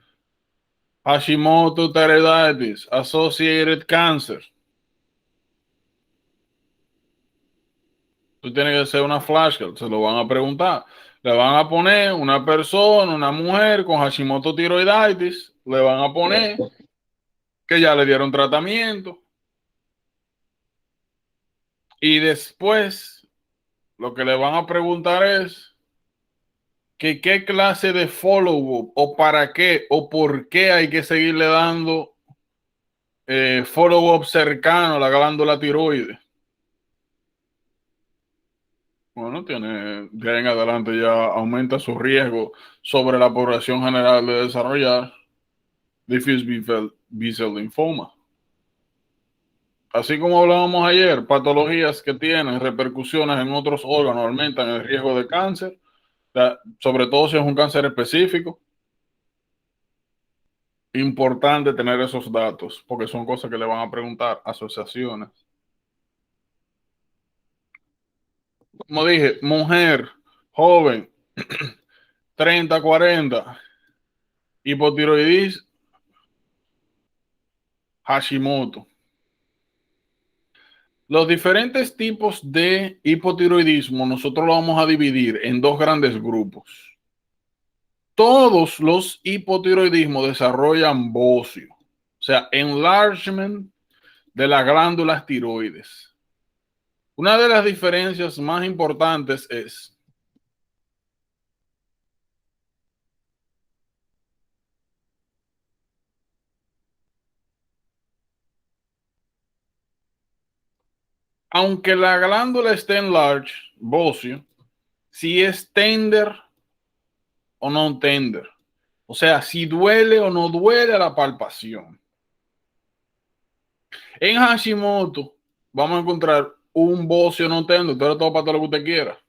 Hashimoto thyroiditis, associated cancer. Tú tienes que hacer una flashcard, se lo van a preguntar. Le van a poner una persona, una mujer con Hashimoto tiroiditis, le van a poner que ya le dieron tratamiento. Y después lo que le van a preguntar es que qué clase de follow-up o para qué o por qué hay que seguirle dando follow-up cercano a la glándula tiroides. Bueno, de ahí en adelante ya aumenta su riesgo sobre la población general de desarrollar diffuse B-cell linfoma. Así como hablábamos ayer, patologías que tienen repercusiones en otros órganos aumentan el riesgo de cáncer, sobre todo si es un cáncer específico. Importante tener esos datos, porque son cosas que le van a preguntar asociaciones. Como dije, mujer, joven, 30, 40, hipotiroidismo, Hashimoto. Los diferentes tipos de hipotiroidismo nosotros lo vamos a dividir en dos grandes grupos. Todos los hipotiroidismos desarrollan bocio, o sea, enlargement de las glándulas tiroides. Una de las diferencias más importantes es aunque la glándula esté enlarged, bocio, si es tender o no tender. O sea, si duele o no duele la palpación. En Hashimoto vamos a encontrar un bocio no tender, usted todo para todo lo que usted quiera.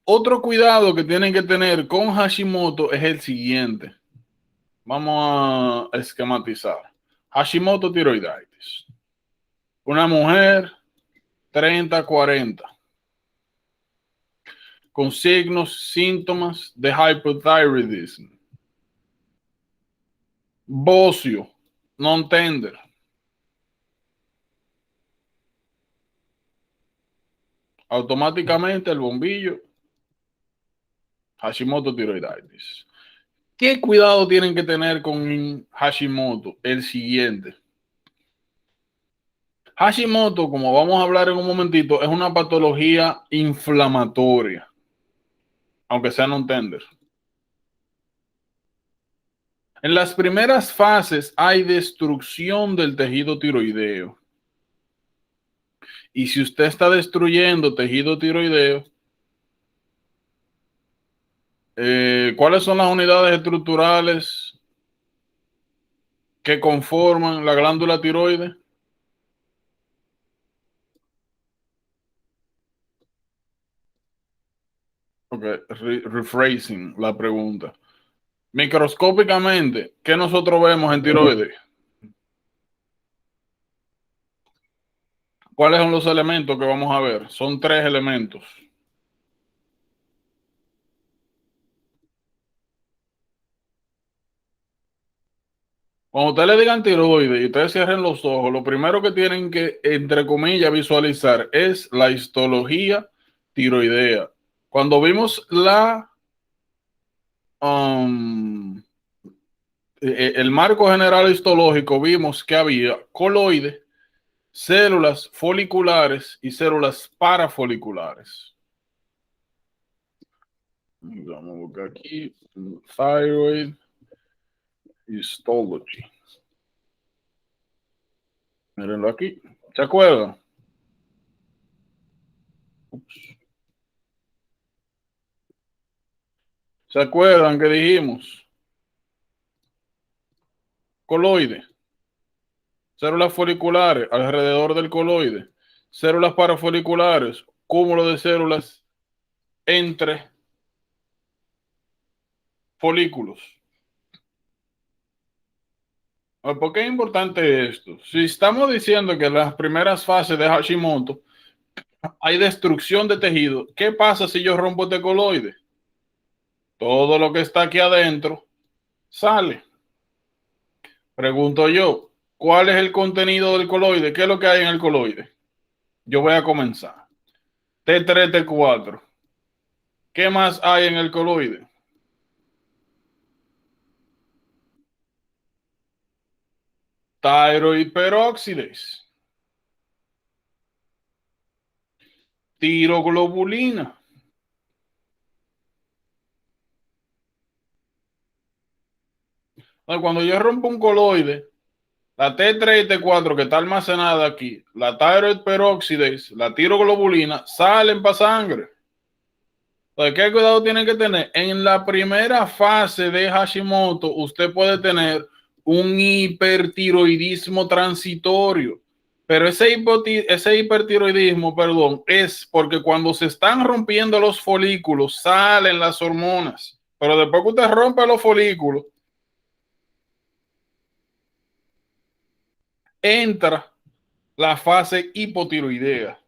Otro cuidado que tienen que tener con Hashimoto es el siguiente. Vamos a esquematizar. Hashimoto tiroiditis. Una mujer 30, 40 con signos, síntomas de hypothyroidism. Bocio, non tender. Automáticamente el bombillo, Hashimoto tiroiditis. ¿Qué cuidado tienen que tener con Hashimoto? El siguiente. Hashimoto, como vamos a hablar en un momentito, es una patología inflamatoria, aunque sea non tender. En las primeras fases hay destrucción del tejido tiroideo. Y si usted está destruyendo tejido tiroideo, ¿cuáles son las unidades estructurales que conforman la glándula tiroides? Ok, rephrasing la pregunta. Microscópicamente, ¿qué nosotros vemos en tiroides? ¿Cuáles son los elementos que vamos a ver? Son 3 elementos. Cuando ustedes le digan tiroides y ustedes cierren los ojos, lo primero que tienen que, entre comillas, visualizar es la histología tiroidea. Cuando vimos el marco general histológico, vimos que había coloides, células foliculares y células parafoliculares. Vamos a buscar aquí, thyroid histology. Mírenlo aquí. ¿Se acuerdan? ¿Se acuerdan que dijimos? Coloide, células foliculares alrededor del coloide, células parafoliculares, cúmulo de células entre folículos. ¿Por qué es importante esto? Si estamos diciendo que en las primeras fases de Hashimoto hay destrucción de tejido, ¿qué pasa si yo rompo este coloide? Todo lo que está aquí adentro sale. Pregunto yo, ¿cuál es el contenido del coloide? ¿Qué es lo que hay en el coloide? Yo voy a comenzar. T3, T4. ¿Qué más hay en el coloide? Thyroid peroxidase. Tiroglobulina. Cuando yo rompo un coloide, la T3 y T4 que está almacenada aquí, la thyroid peroxidase, la tiroglobulina, salen para sangre. Entonces, ¿qué cuidado tienen que tener? En la primera fase de Hashimoto, usted puede tener un hipertiroidismo transitorio. Pero ese hipertiroidismo, perdón, es porque cuando se están rompiendo los folículos, salen las hormonas. Pero después que usted rompe los folículos, entra la fase hipotiroidea.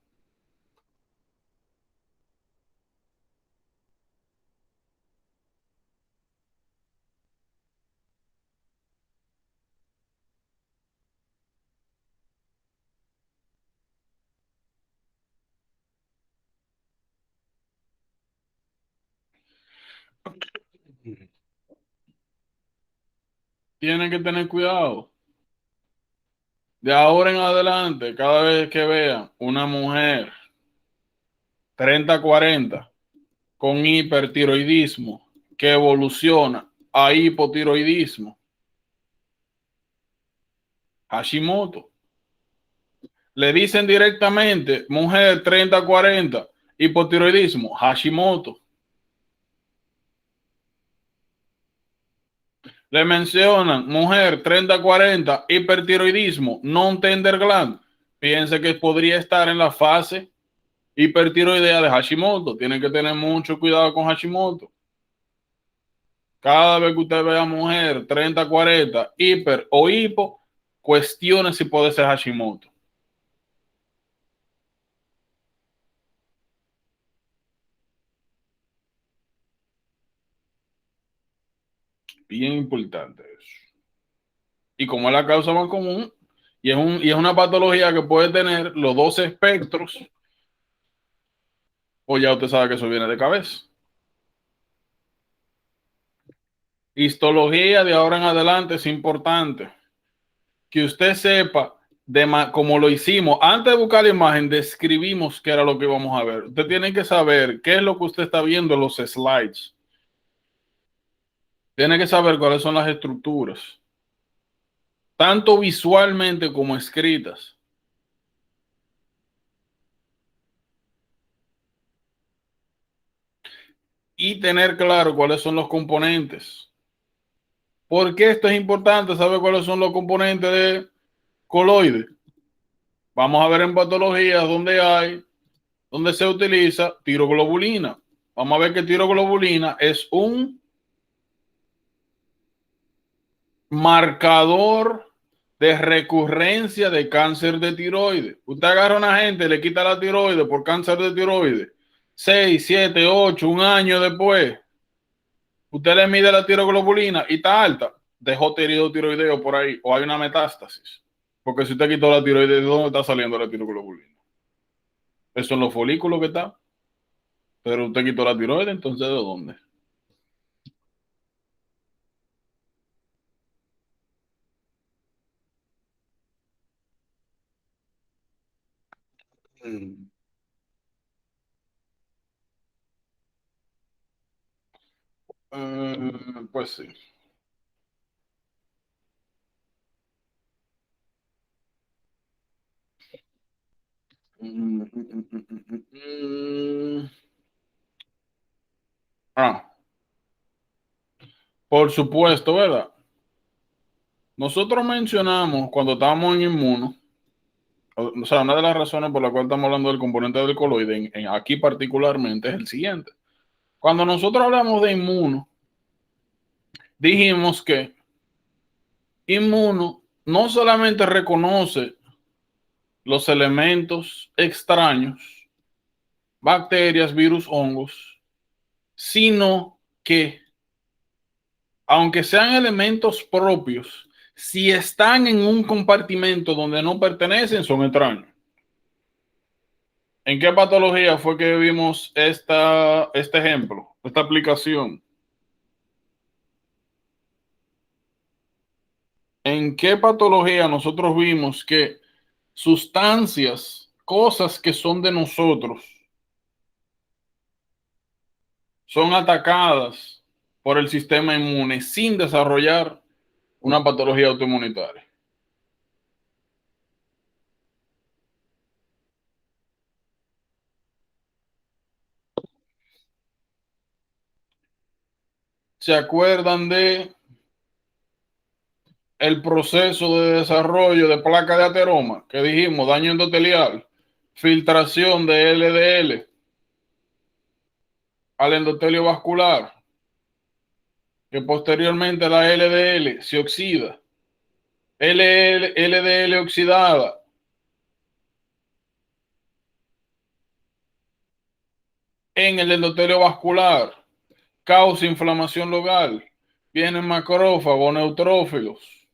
Tienen que tener cuidado. De ahora en adelante, cada vez que vean una mujer 30-40 con hipertiroidismo que evoluciona a hipotiroidismo, Hashimoto. Le dicen directamente, mujer 30-40, hipotiroidismo, Hashimoto. Le mencionan, mujer 30-40, hipertiroidismo, non-tender gland. Piense que podría estar en la fase hipertiroidea de Hashimoto. Tienen que tener mucho cuidado con Hashimoto. Cada vez que usted vea mujer 30-40, hiper o hipo, cuestione si puede ser Hashimoto. Bien importante eso. Y como es la causa más común, y es una patología que puede tener los dos espectros, o ya usted sabe que eso viene de cabeza. Histología de ahora en adelante es importante. Que usted sepa, como lo hicimos, antes de buscar la imagen, describimos qué era lo que íbamos a ver. Usted tiene que saber qué es lo que usted está viendo en los slides. Tiene que saber cuáles son las estructuras, tanto visualmente como escritas. Y tener claro cuáles son los componentes. ¿Por qué esto es importante? ¿Saber cuáles son los componentes de coloide? Vamos a ver en patologías donde se utiliza tiroglobulina. Vamos a ver que tiroglobulina es un marcador de recurrencia de cáncer de tiroides. Usted agarra a una gente, le quita la tiroides por cáncer de tiroides, 6, 7, 8, un año después, usted le mide la tiroglobulina y está alta, dejó tiroideo por ahí, o hay una metástasis. Porque si usted quitó la tiroides, ¿de dónde está saliendo la tiroglobulina? Eso en los folículos que está. Pero usted quitó la tiroides, entonces ¿de dónde? Mm. Pues sí. Mm, mm, mm, mm, mm, mm. Ah, por supuesto, ¿verdad? Nosotros mencionamos cuando estábamos en inmuno, o sea, una de las razones por la cual estamos hablando del componente del coloide, aquí particularmente, es el siguiente. Cuando nosotros hablamos de inmuno, dijimos que inmuno no solamente reconoce los elementos extraños, bacterias, virus, hongos, sino que, aunque sean elementos propios, si están en un compartimento donde no pertenecen, son extraños. ¿En qué patología fue que vimos este ejemplo, esta aplicación? ¿En qué patología nosotros vimos que sustancias, cosas que son de nosotros, son atacadas por el sistema inmune sin desarrollar una patología autoinmunitaria? ¿Se acuerdan de el proceso de desarrollo de placa de ateroma que dijimos, daño endotelial, filtración de LDL al endotelio vascular, que posteriormente la LDL se oxida, LDL oxidada en el endotelio vascular, causa inflamación local, vienen macrófagos, neutrófilos,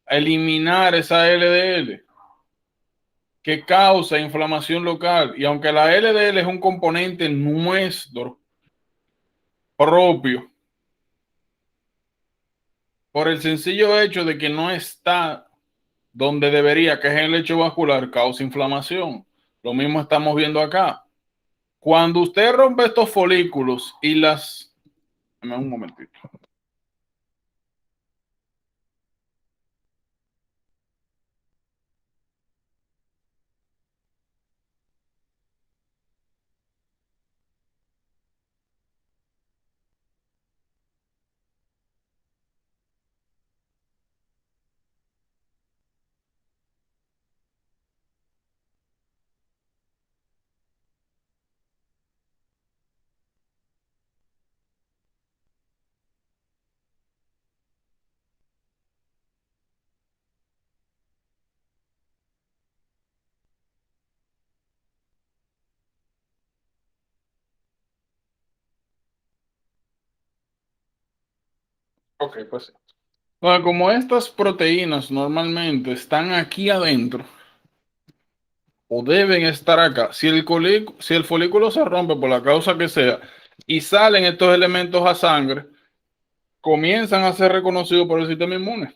a eliminar esa LDL que causa inflamación local. Y aunque la LDL es un componente nuestro propio, por el sencillo hecho de que no está donde debería, que es en el lecho vascular, causa inflamación. Lo mismo estamos viendo acá. Cuando usted rompe estos folículos y las... Dame un momentito. Ok, pues sí. Bueno, como estas proteínas normalmente están aquí adentro, o deben estar acá, si el folículo se rompe por la causa que sea y salen estos elementos a sangre, comienzan a ser reconocidos por el sistema inmune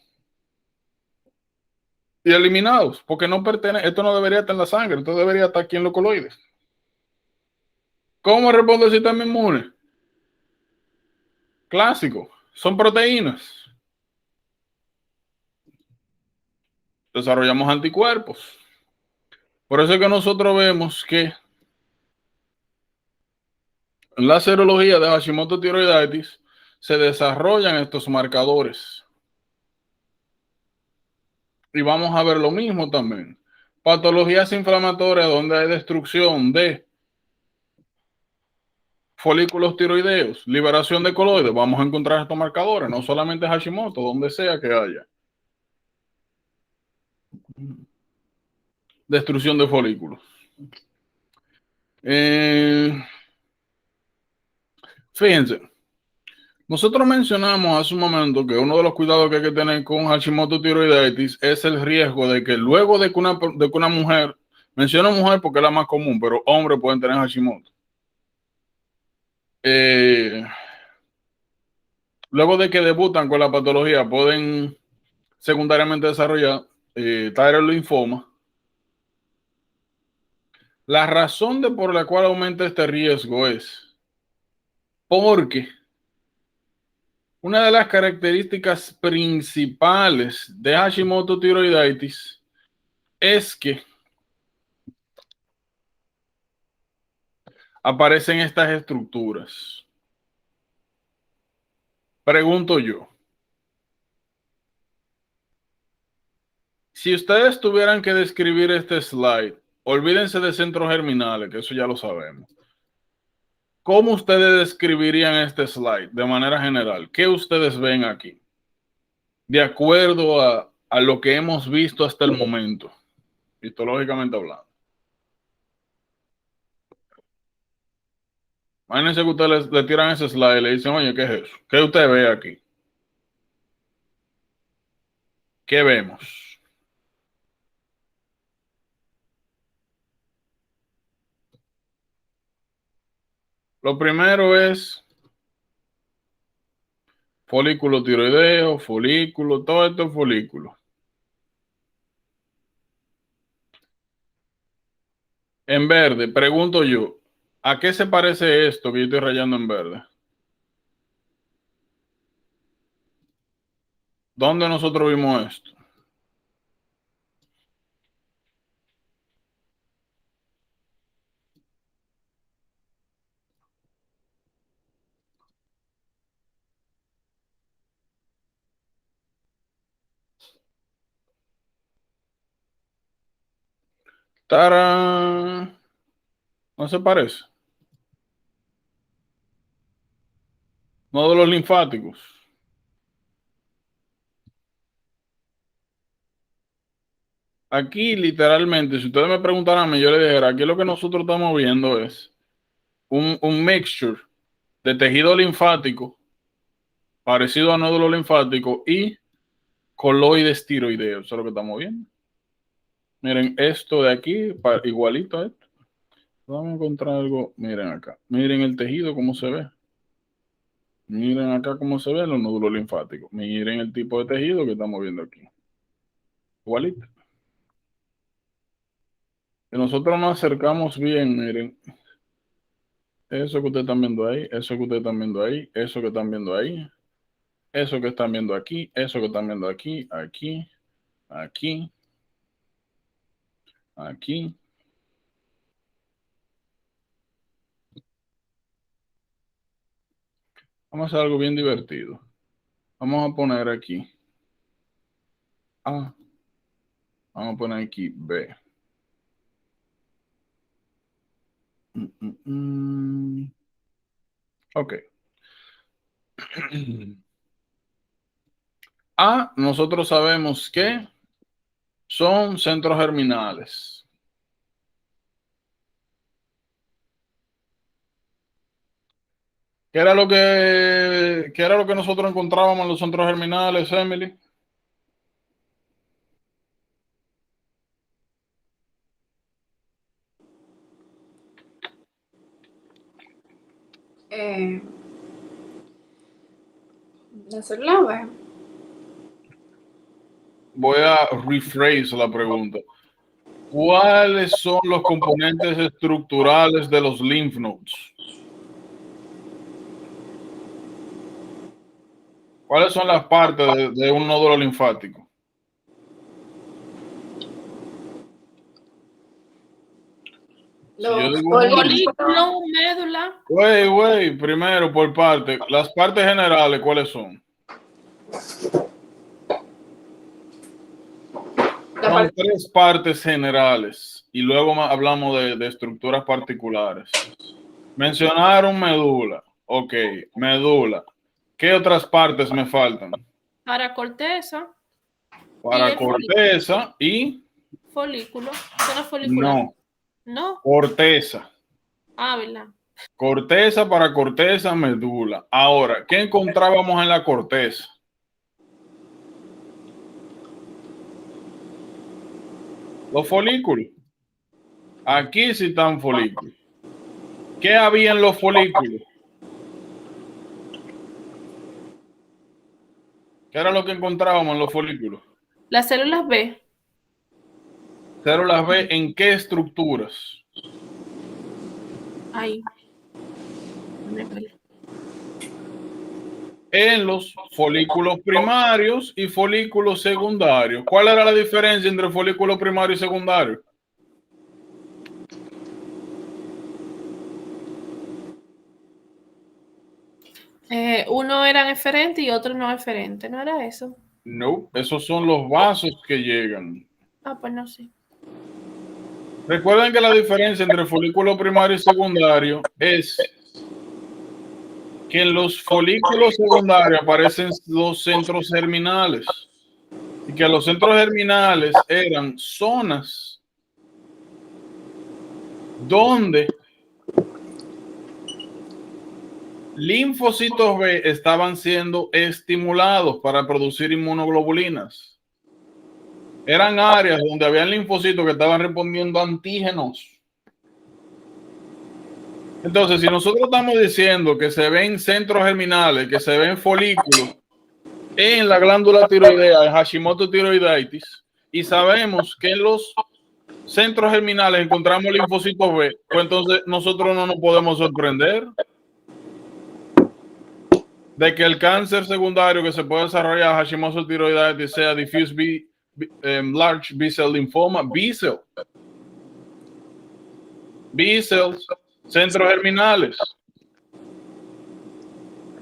y eliminados, porque no pertenece, esto no debería estar en la sangre, esto debería estar aquí en los coloides. ¿Cómo responde el sistema inmune? Clásico, Son proteínas. Desarrollamos anticuerpos. Por eso es que nosotros vemos que en la serología de Hashimoto tiroiditis se desarrollan estos marcadores. Y vamos a ver lo mismo también. Patologías inflamatorias donde hay destrucción de folículos tiroideos, liberación de coloides, vamos a encontrar estos marcadores, no solamente Hashimoto, donde sea que haya. Destrucción de folículos. Fíjense, nosotros mencionamos hace un momento que uno de los cuidados que hay que tener con Hashimoto tiroiditis es el riesgo de que luego de que una mujer, menciono mujer porque es la más común, pero hombres pueden tener Hashimoto. Luego de que debutan con la patología, pueden secundariamente desarrollar linfoma. La razón por la cual aumenta este riesgo es porque una de las características principales de Hashimoto tiroiditis es que aparecen estas estructuras. Pregunto yo, si ustedes tuvieran que describir este slide, olvídense de centros germinales, que eso ya lo sabemos. ¿Cómo ustedes describirían este slide de manera general? ¿Qué ustedes ven aquí? De acuerdo a lo que hemos visto hasta el momento, histológicamente hablando. Imagínense que ustedes le tiran ese slide y le dicen, oye, ¿qué es eso? ¿Qué usted ve aquí? ¿Qué vemos? Lo primero es folículo tiroideo, folículo, todo esto es folículo. En verde, pregunto yo, ¿a qué se parece esto que yo estoy rayando en verde? ¿Dónde nosotros vimos esto? ¡Tarán! ¿No se parece? Nódulos linfáticos. Aquí, literalmente, si ustedes me preguntaran a mí, yo les dijera, aquí lo que nosotros estamos viendo es un mixture de tejido linfático, parecido a nódulo linfático, y coloides tiroideos. Eso es lo que estamos viendo. Miren, esto de aquí, igualito a esto. Vamos a encontrar algo. Miren acá. Miren el tejido, cómo se ve. Miren acá cómo se ven los nódulos linfáticos. Miren el tipo de tejido que estamos viendo aquí. Igualito. Si nosotros nos acercamos bien, miren. Eso que ustedes están viendo ahí, eso que ustedes están viendo ahí, eso que están viendo ahí, eso que están viendo aquí, eso que están viendo aquí, aquí, aquí, aquí. Vamos a hacer algo bien divertido. Vamos a poner aquí A. Vamos a poner aquí B. Ok. A, nosotros sabemos que son centros germinales. ¿Qué era lo que nosotros encontrábamos en los centros germinales, Emily? La célula B. Voy a rephrase la pregunta. ¿Cuáles son los componentes estructurales de los lymph nodes? ¿Cuáles son las partes de un nódulo linfático? Si yo Los digo un folículos, Folículo, médula. güey, primero por parte, las partes generales, ¿cuáles son? la Son parte, tres partes generales y luego hablamos de estructuras particulares. Mencionaron médula. Ok, médula. ¿Qué otras partes me faltan? Para corteza. Para el corteza y folículo. Zona folicular. no, No. corteza. Ah, ¿verdad? Corteza para corteza, médula. Ahora, ¿qué encontrábamos en la corteza? Los folículos. Aquí sí están folículos. ¿Qué había en los folículos? ¿Qué era lo que encontrábamos en los folículos? Las células B. Células B, ¿en qué estructuras? Ahí. En los folículos primarios y folículos secundarios. ¿Cuál era la diferencia entre folículo primario y secundario? Uno era eferente y otro no eferente. ¿No era eso? No, esos son los vasos que llegan. Ah, pues no sé. Recuerden que la diferencia entre folículo primario y secundario es que en los folículos secundarios aparecen los centros germinales y que los centros germinales eran zonas donde linfocitos B estaban siendo estimulados para producir inmunoglobulinas. Eran áreas donde había linfocitos que estaban respondiendo a antígenos. Entonces, si nosotros estamos diciendo que se ven centros germinales, que se ven folículos en la glándula tiroidea, en Hashimoto tiroiditis, y sabemos que en los centros germinales encontramos linfocitos B, pues entonces nosotros no nos podemos sorprender de que el cáncer secundario que se puede desarrollar Hashimoto tiroiditis sea diffuse large B-cell lymphoma, B-cell. B-cells, centros germinales.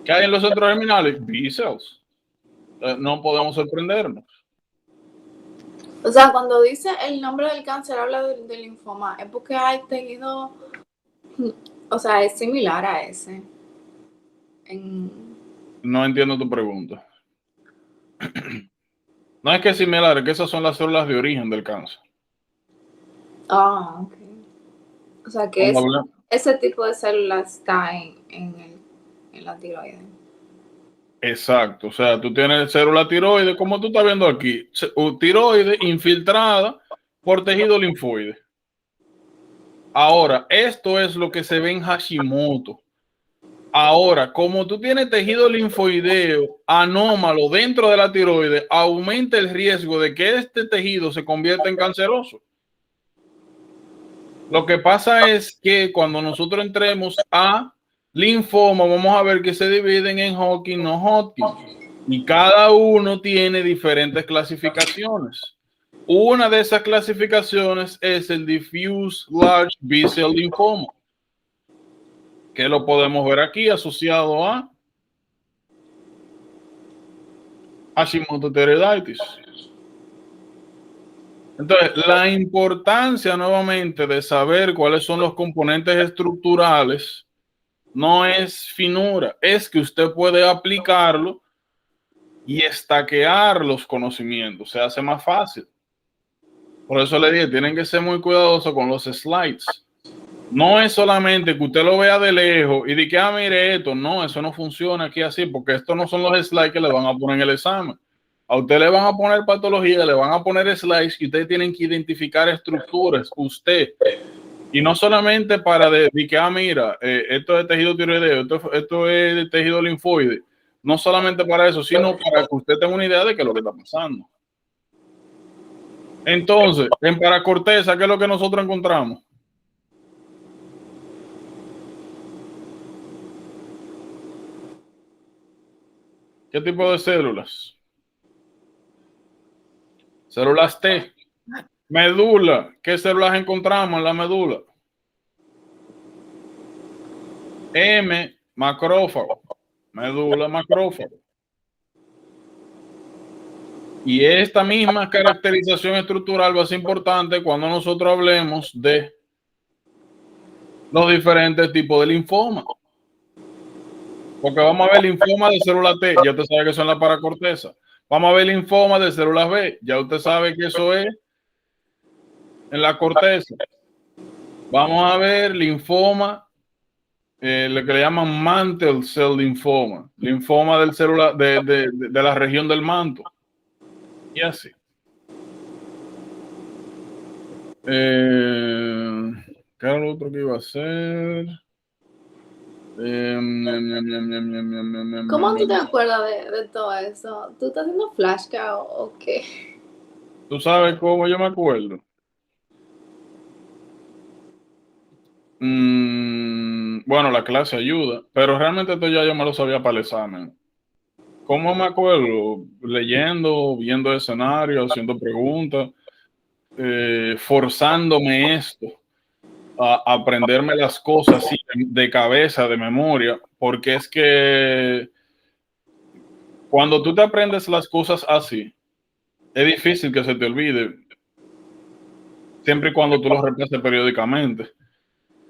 ¿Qué hay en los centros germinales? B-cells. No podemos sorprendernos. o sea, cuando dice el nombre del cáncer, habla del linfoma, es porque hay tejido, o sea, es similar a ese. No entiendo tu pregunta. No es que es similar, es que esas son las células de origen del cáncer. Ah, ok. O sea, que ese tipo de células está en la tiroides. Exacto, o sea, tú tienes célula tiroide, como tú estás viendo aquí, tiroide infiltrada por tejido linfoide. Ahora, esto es lo que se ve en Hashimoto. Ahora, como tú tienes tejido linfoideo anómalo dentro de la tiroide, aumenta el riesgo de que este tejido se convierta en canceroso. Lo que pasa es que cuando nosotros entremos a linfoma, vamos a ver que se dividen en Hodgkin, no Hodgkin. Y cada uno tiene diferentes clasificaciones. Una de esas clasificaciones es el diffuse large B-cell lymphoma, que lo podemos ver aquí asociado a Hashimoto tiroiditis. Entonces, la importancia nuevamente de saber cuáles son los componentes estructurales no es finura, es que usted puede aplicarlo y estaquear los conocimientos, se hace más fácil. Por eso le dije, tienen que ser muy cuidadosos con los slides. No es solamente que usted lo vea de lejos y diga, ah, mire esto. No, eso no funciona aquí así, porque estos no son los slides que le van a poner en el examen. A usted le van a poner patología, le van a poner slides y ustedes tienen que identificar estructuras, usted. Y no solamente para decir que, ah, mira, esto es tejido tiroideo, esto es de tejido linfoide. No solamente para eso, sino para que usted tenga una idea de qué es lo que está pasando. Entonces, en paracorteza, ¿qué es lo que nosotros encontramos? ¿Qué tipo de células? Células T. Medula. ¿Qué células encontramos en la medula? M, macrófago. Medula, macrófago. Y esta misma caracterización estructural va a ser importante cuando nosotros hablemos de los diferentes tipos de linfoma. Porque vamos a ver linfoma de célula T, ya usted sabe que son la paracorteza. Vamos a ver linfoma de células B, ya usted sabe que eso es en la corteza. Vamos a ver linfoma, lo que le llaman mantle cell linfoma, linfoma del célula de la región del manto. Y así. ¿Qué era lo otro que iba a hacer? ¿Cómo tú te acuerdas de todo eso? ¿Tú estás haciendo flashcards o qué? ¿Tú sabes cómo yo me acuerdo? Bueno, la clase ayuda, pero realmente esto ya yo me lo sabía para el examen. ¿Cómo me acuerdo? Leyendo, viendo escenarios, haciendo preguntas, forzándome esto, a aprenderme las cosas así de cabeza, de memoria, porque es que cuando tú te aprendes las cosas así, es difícil que se te olvide, siempre y cuando tú lo repases periódicamente.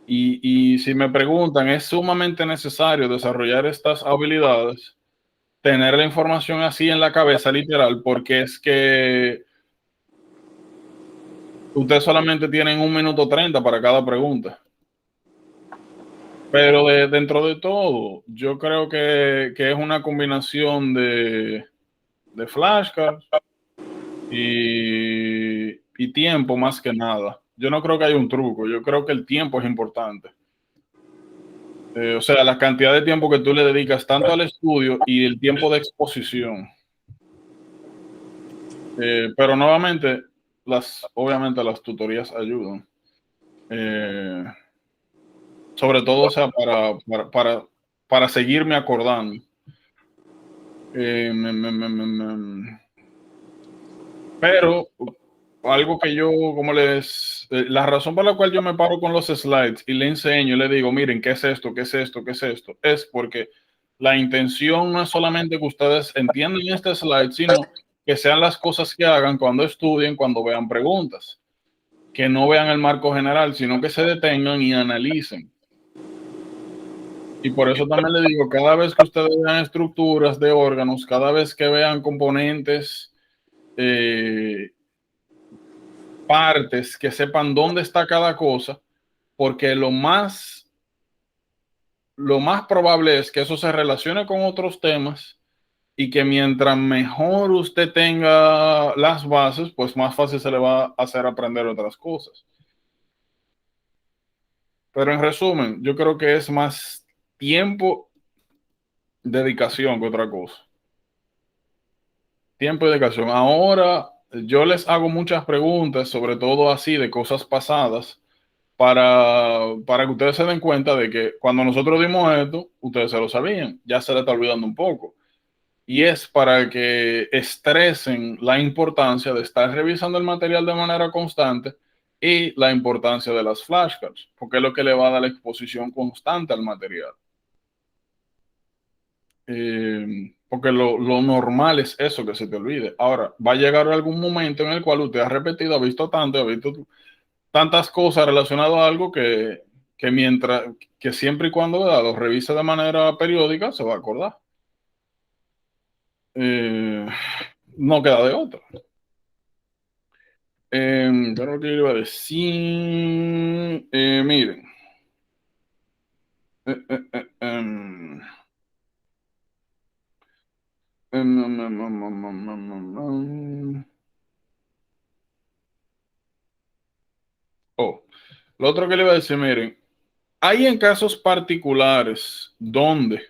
Y si me preguntan, es sumamente necesario desarrollar estas habilidades, tener la información así en la cabeza, literal, porque es que ustedes solamente tienen 1 minuto 30 para cada pregunta. Pero dentro de todo, yo creo que es una combinación de flashcards y tiempo más que nada. Yo no creo que haya un truco, yo creo que el tiempo es importante. O sea, la cantidad de tiempo que tú le dedicas tanto al estudio y el tiempo de exposición. Pero nuevamente, obviamente las tutorías ayudan. Sobre todo, o sea, para seguirme acordando. Pero algo que yo, la razón por la cual yo me paro con los slides y le enseño y le digo, miren, ¿qué es esto? ¿Qué es esto? ¿Qué es esto? Es porque la intención no es solamente que ustedes entiendan este slide, sino que sean las cosas que hagan cuando estudien, cuando vean preguntas. Que no vean el marco general, sino que se detengan y analicen. Y por eso también le digo, cada vez que ustedes vean estructuras de órganos, cada vez que vean componentes, partes, que sepan dónde está cada cosa, porque lo más probable es que eso se relacione con otros temas y que mientras mejor usted tenga las bases, pues más fácil se le va a hacer aprender otras cosas. Pero en resumen, yo creo que es más tiempo, dedicación que otra cosa. Tiempo y dedicación. Ahora yo les hago muchas preguntas, sobre todo así de cosas pasadas, para que ustedes se den cuenta de que cuando nosotros dimos esto, ustedes se lo sabían, ya se les está olvidando un poco. Y es para que estresen la importancia de estar revisando el material de manera constante y la importancia de las flashcards, porque es lo que le va a dar la exposición constante al material. Porque lo normal es eso, que se te olvide. Ahora, va a llegar algún momento en el cual usted ha repetido, ha visto tanto, ha visto tantas cosas relacionadas a algo que siempre y cuando lo revise de manera periódica, se va a acordar. No queda de otra. Creo que iba a decir, miren. Lo otro que le iba a decir, miren, hay en casos particulares donde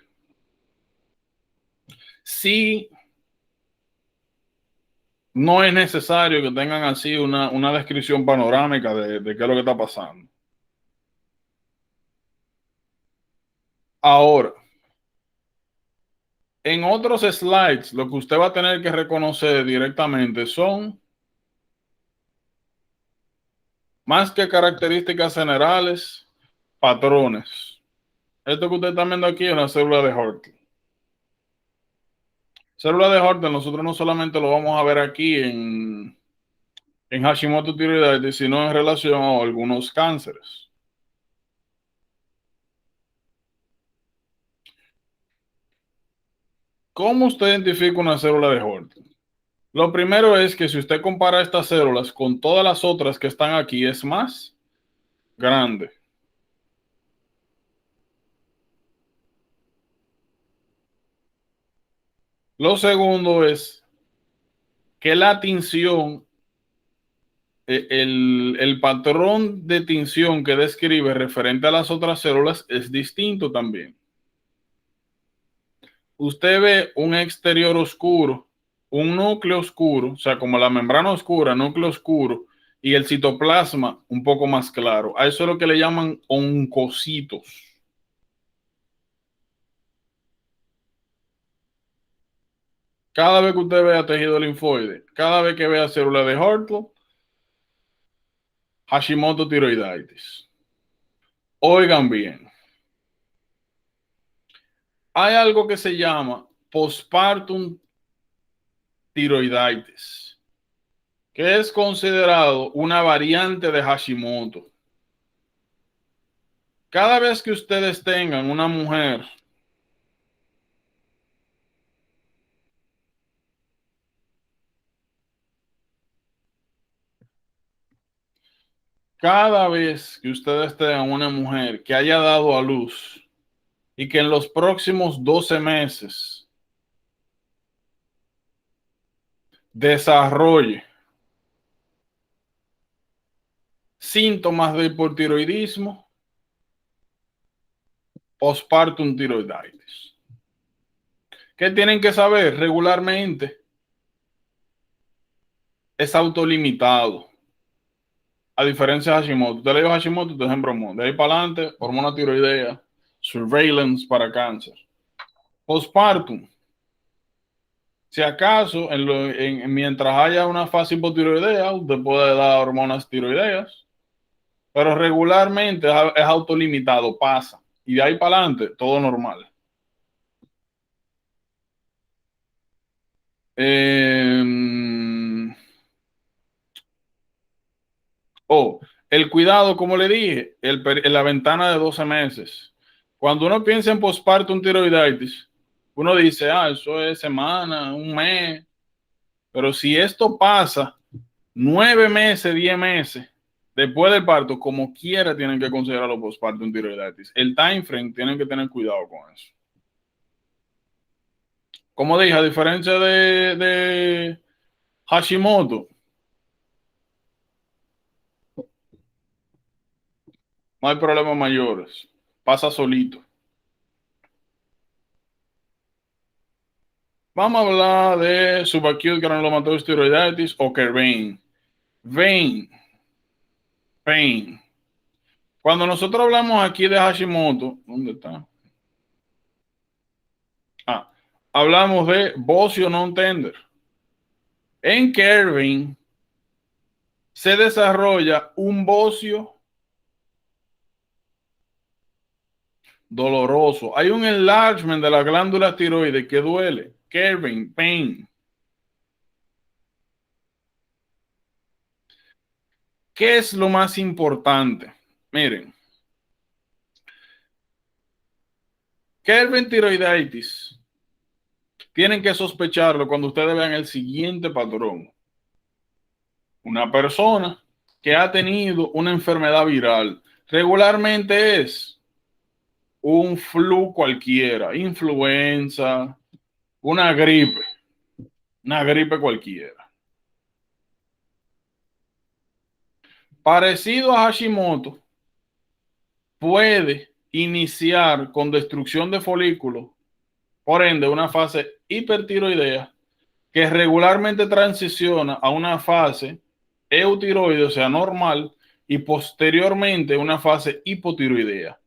sí no es necesario que tengan así una descripción panorámica de qué es lo que está pasando. Ahora, En otros slides, lo que usted va a tener que reconocer directamente son, más que características generales, patrones. Esto que usted está viendo aquí es una célula de Hartle. Célula de Hartle nosotros no solamente lo vamos a ver aquí en Hashimoto tiroiditis, sino en relación a algunos cánceres. ¿Cómo usted identifica una célula de Hartle? Lo primero es que si usted compara estas células con todas las otras que están aquí, es más grande. Lo segundo es que la tinción, el patrón de tinción que describe referente a las otras células es distinto también. Usted ve un exterior oscuro, un núcleo oscuro, o sea, como la membrana oscura, núcleo oscuro, y el citoplasma un poco más claro. A eso es lo que le llaman oncocitos. Cada vez que usted vea tejido linfoide, cada vez que vea célula de Hartle, Hashimoto tiroiditis. Oigan bien, hay algo que se llama postpartum tiroiditis, que es considerado una variante de Hashimoto. Cada vez que ustedes tengan una mujer cada vez que ustedes tengan una mujer que haya dado a luz y que en los próximos 12 meses desarrolle síntomas de hipotiroidismo, postpartum tiroiditis. ¿Qué tienen que saber? Regularmente es autolimitado. A diferencia de Hashimoto. Usted le dio Hashimoto, usted se embromó. De ahí para adelante, hormona tiroidea, surveillance para cáncer. Postpartum. Si acaso, mientras haya una fase hipotiroidea, usted puede dar hormonas tiroideas, pero regularmente es autolimitado, pasa. Y de ahí para adelante, todo normal. El cuidado, como le dije, la ventana de 12 meses. Cuando uno piensa en postpartum tiroiditis, uno dice, eso es semana, un mes. Pero si esto pasa 9 meses, 10 meses después del parto, como quiera tienen que considerarlo postpartum tiroiditis. El time frame tienen que tener cuidado con eso. Como dije, a diferencia de Hashimoto, no hay problemas mayores. Pasa solito. Vamos a hablar de subacute granulomatosis tiroiditis o Kervain. Pain. Cuando nosotros hablamos aquí de Hashimoto, ¿dónde está? Hablamos de bocio non tender. En Kervain se desarrolla un bocio doloroso. Hay un enlargement de la glándula tiroides que duele. Kervain, pain. ¿Qué es lo más importante? Miren. Kervain tiroiditis. Tienen que sospecharlo cuando ustedes vean el siguiente patrón. Una persona que ha tenido una enfermedad viral. Regularmente es un flu cualquiera, influenza, una gripe cualquiera. Parecido a Hashimoto, puede iniciar con destrucción de folículos, por ende una fase hipertiroidea que regularmente transiciona a una fase eutiroide, o sea, normal, y posteriormente una fase hipotiroidea.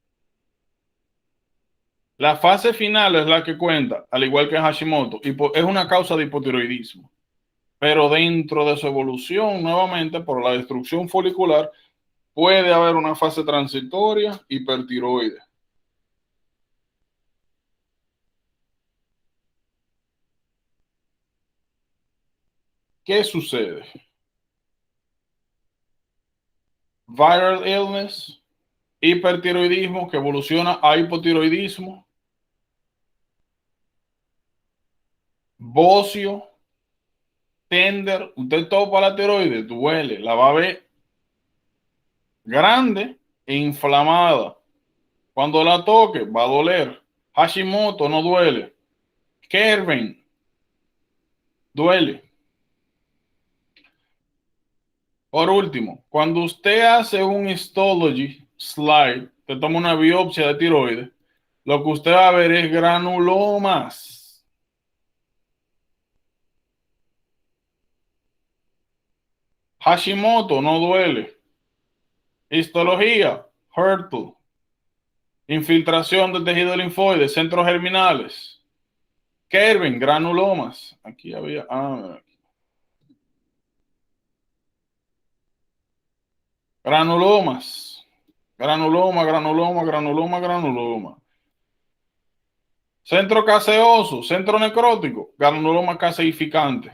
La fase final es la que cuenta, al igual que Hashimoto, y es una causa de hipotiroidismo. Pero dentro de su evolución, nuevamente, por la destrucción folicular, puede haber una fase transitoria hipertiroide. ¿Qué sucede? Viral illness, hipertiroidismo que evoluciona a hipotiroidismo, bocio, tender, usted topa la tiroides, duele, la va a ver grande e inflamada. Cuando la toque, va a doler. Hashimoto no duele. Kerben duele. Por último, cuando usted hace un histology slide, te toma una biopsia de tiroides, lo que usted va a ver es granulomas. Hashimoto no duele. Histología, HER2. Infiltración del tejido linfoide, centros germinales. Kerben, granulomas. Aquí había. Granulomas. Granuloma, granuloma, granuloma, granuloma. Centro caseoso, centro necrótico, granuloma caseificante.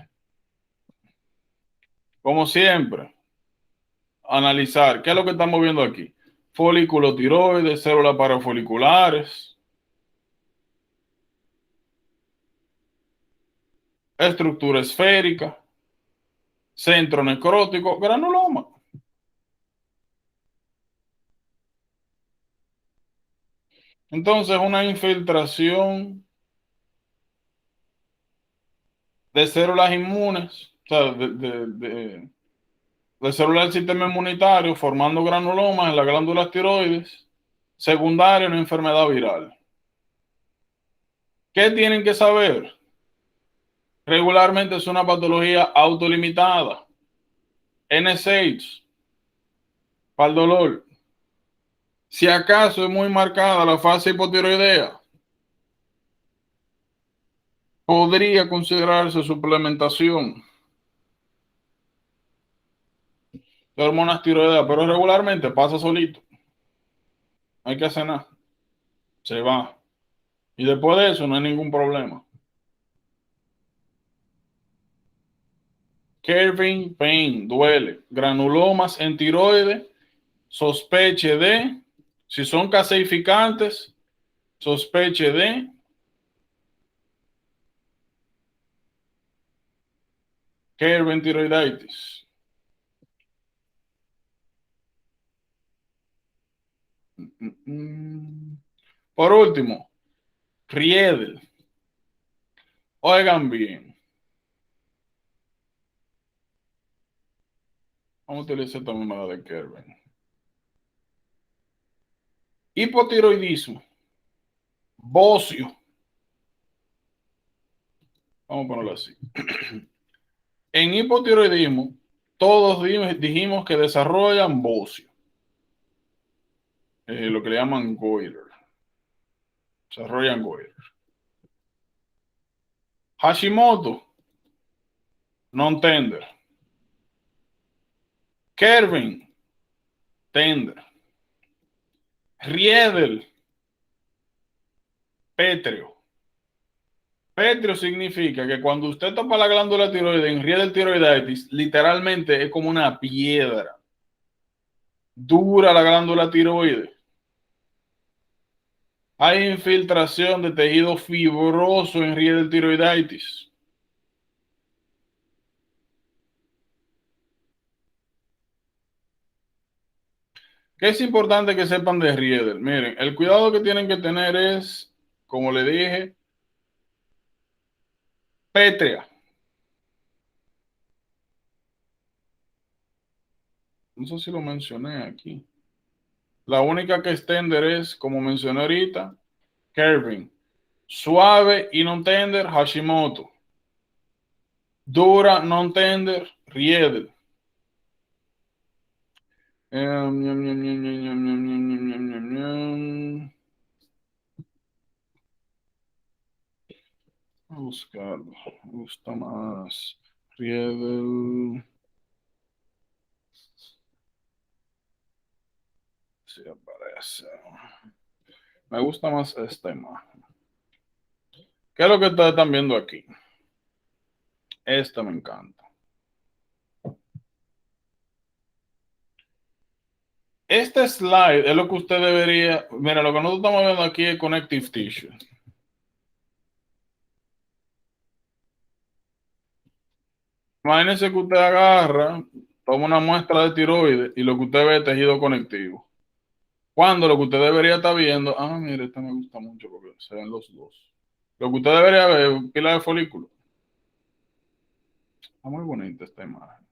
Como siempre, analizar qué es lo que estamos viendo aquí. Folículo tiroides, células parafoliculares, estructura esférica, centro necrótico, granuloma. Entonces, una infiltración de células inmunes, o sea, de células del sistema inmunitario formando granulomas en las glándulas tiroides, secundaria a una enfermedad viral. ¿Qué tienen que saber? Regularmente es una patología autolimitada. NSAIDs, para el dolor. Si acaso es muy marcada la fase hipotiroidea, podría considerarse suplementación de hormonas tiroideas, pero regularmente pasa solito. No hay que hacer nada. Se va. Y después de eso no hay ningún problema. Kervin pain, duele. Granulomas en tiroides, sospeche de, si son caseificantes, sospeche de Kervin tiroiditis. Por último, Riedel. Oigan bien. Vamos a utilizar también la de Kervin. Hipotiroidismo. Bocio. Vamos a ponerlo así. En hipotiroidismo, todos dijimos que desarrollan bocio. Lo que le llaman goiter. Desarrollan goiter. Hashimoto, non-tender. Kervin, tender. Riedel, pétreo. Pétreo significa que cuando usted topa la glándula tiroides en Riedel tiroiditis, literalmente es como una piedra. Dura la glándula tiroides. Hay infiltración de tejido fibroso en Riedel tiroiditis. ¿Qué es importante que sepan de Riedel? Miren, el cuidado que tienen que tener es, como le dije, pétrea. No sé si lo mencioné aquí. La única que es tender es, como mencioné ahorita, Kervin. Suave y non tender, Hashimoto. Dura, non tender, Riedel. a buscarlo. Me gusta más Riedel. Si aparece. Me gusta más esta imagen. ¿Qué es lo que ustedes están viendo aquí? Esta me encanta. Este slide es lo que usted debería. Mira, lo que nosotros estamos viendo aquí es connective tissue. Imagínense que usted agarra, toma una muestra de tiroides y lo que usted ve es tejido conectivo. Cuando lo que usted debería estar viendo, mire, esta me gusta mucho porque se ven los dos. Lo que usted debería ver es pila de folículo. Está muy bonita esta imagen.